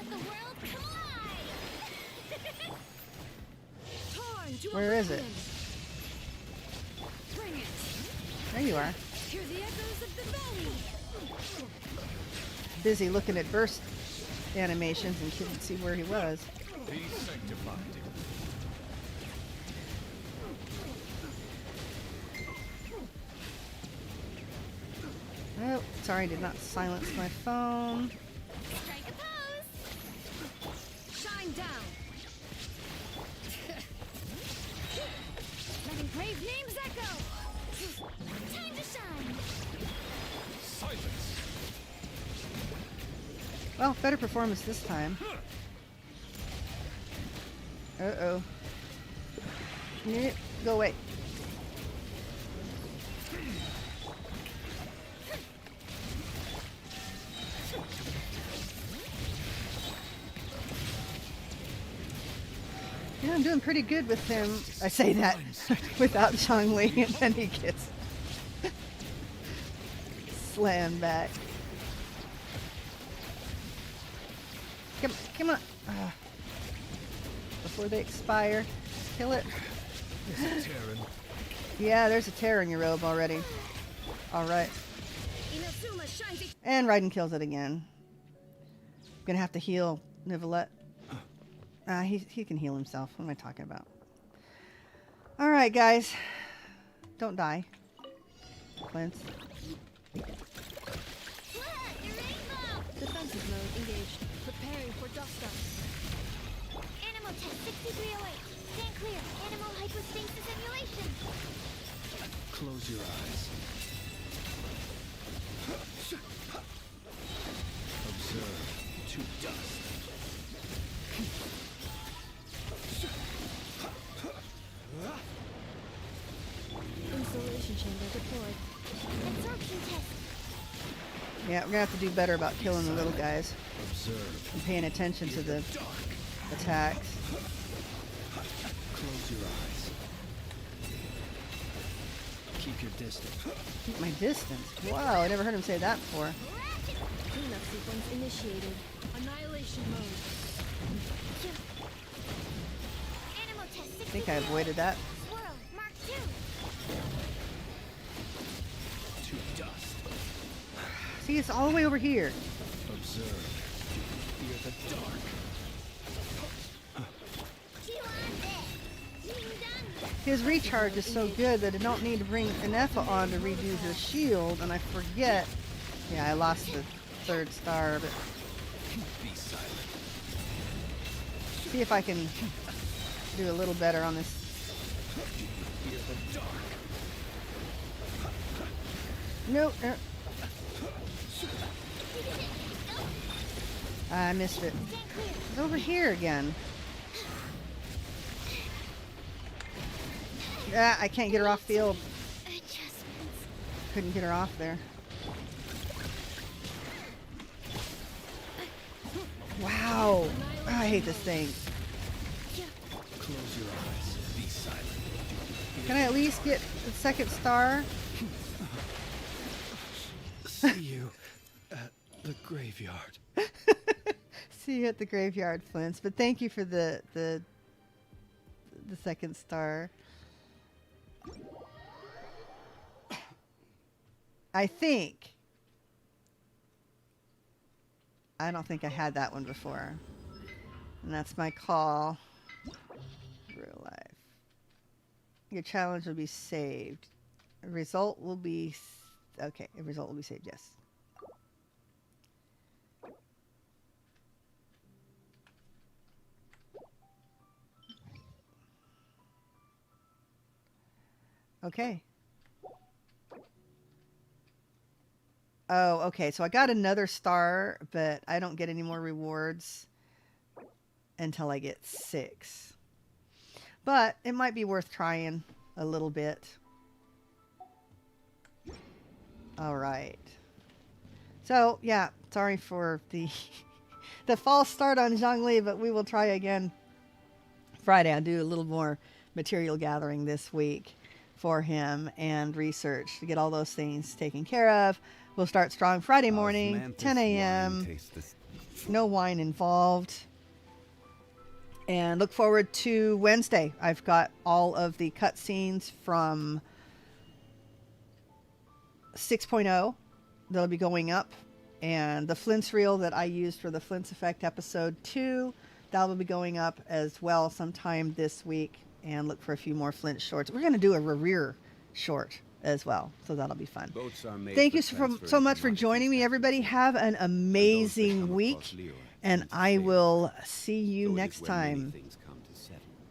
Let the world collide! Time to Where is it? awaken. Bring it. There you are. Hear the echoes of the valley. Busy looking at burst animations and couldn't see where he was. Be sanctified. Oh, sorry, did not silence my phone. Strike a pose! Shine down. Letting brave names echo! Time to shine! Silence. Well, better performance this time. Uh-oh. Go away. Yeah, I'm doing pretty good with him. I say that without Zhongli, and then he gets slammed back. Come on. Before they expire. Kill it. There's a Terran. Yeah, there's a tear in your robe already. Alright. Inazuma shines it. And Raiden kills it again. Gonna have to heal Nicolette. He can heal himself. What am I talking about? Alright, guys. Don't die. Flins. Defensive mode engaged. Preparing for dust up. Animal test 6308. Stand clear. Animal hypostasis emulation. Close your eyes. Observe to dust. Installation chamber deployed. Absorption test. Yeah, we're gonna have to do better about killing the little guys. Observe. And paying attention to the attacks. Close your eyes. Keep your distance. Keep my distance. Wow, I never heard him say that before. Cleanup sequence initiated. Annihilation mode. Animal test 6308. I think I avoided that. Swirl. Mark 2. To dust. See, it's all the way over here. Observe. Fear the dark. His recharge is so good that I don't need to bring Inefa on to redo his shield, and I forget. Yeah, I lost the third star, but Be silent. see if I can do a little better on this. Fear the dark. Nope. I missed it. It's over here again. Yeah, I can't get her off field. Couldn't get her off there. Wow. Oh, I hate this thing. Close your eyes. Be silent. Can I at least get the second star? See you at the graveyard. See you at the graveyard, Flint's. But thank you for the second star. I don't think I had that one before. And that's my call. Real life. Your challenge will be saved. A result will be... Okay, a result will be saved, yes. Okay. Oh, okay. So I got another star, but I don't get any more rewards until I get 6. But it might be worth trying a little bit. All right. So, yeah, sorry for the the false start on Zhongli, but we will try again Friday. I'll do a little more material gathering this week for him and research to get all those things taken care of. We'll start strong Friday morning, 10 a.m. No wine involved. And look forward to Wednesday. I've got all of the cutscenes from 6.0 that'll be going up. And the Flins reel that I used for the Flins Effect episode 2, that will be going up as well sometime this week. And look for a few more Flint shorts. We're going to do a Rear short as well, so that'll be fun. Thank you so much for joining me, everybody. Have an amazing week, and I will see you next time.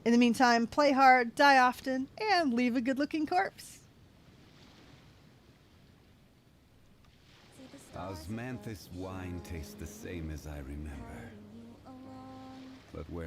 In the meantime, play hard, die often, and leave a good-looking corpse. Osmanthus wine tastes the same as I remember. But where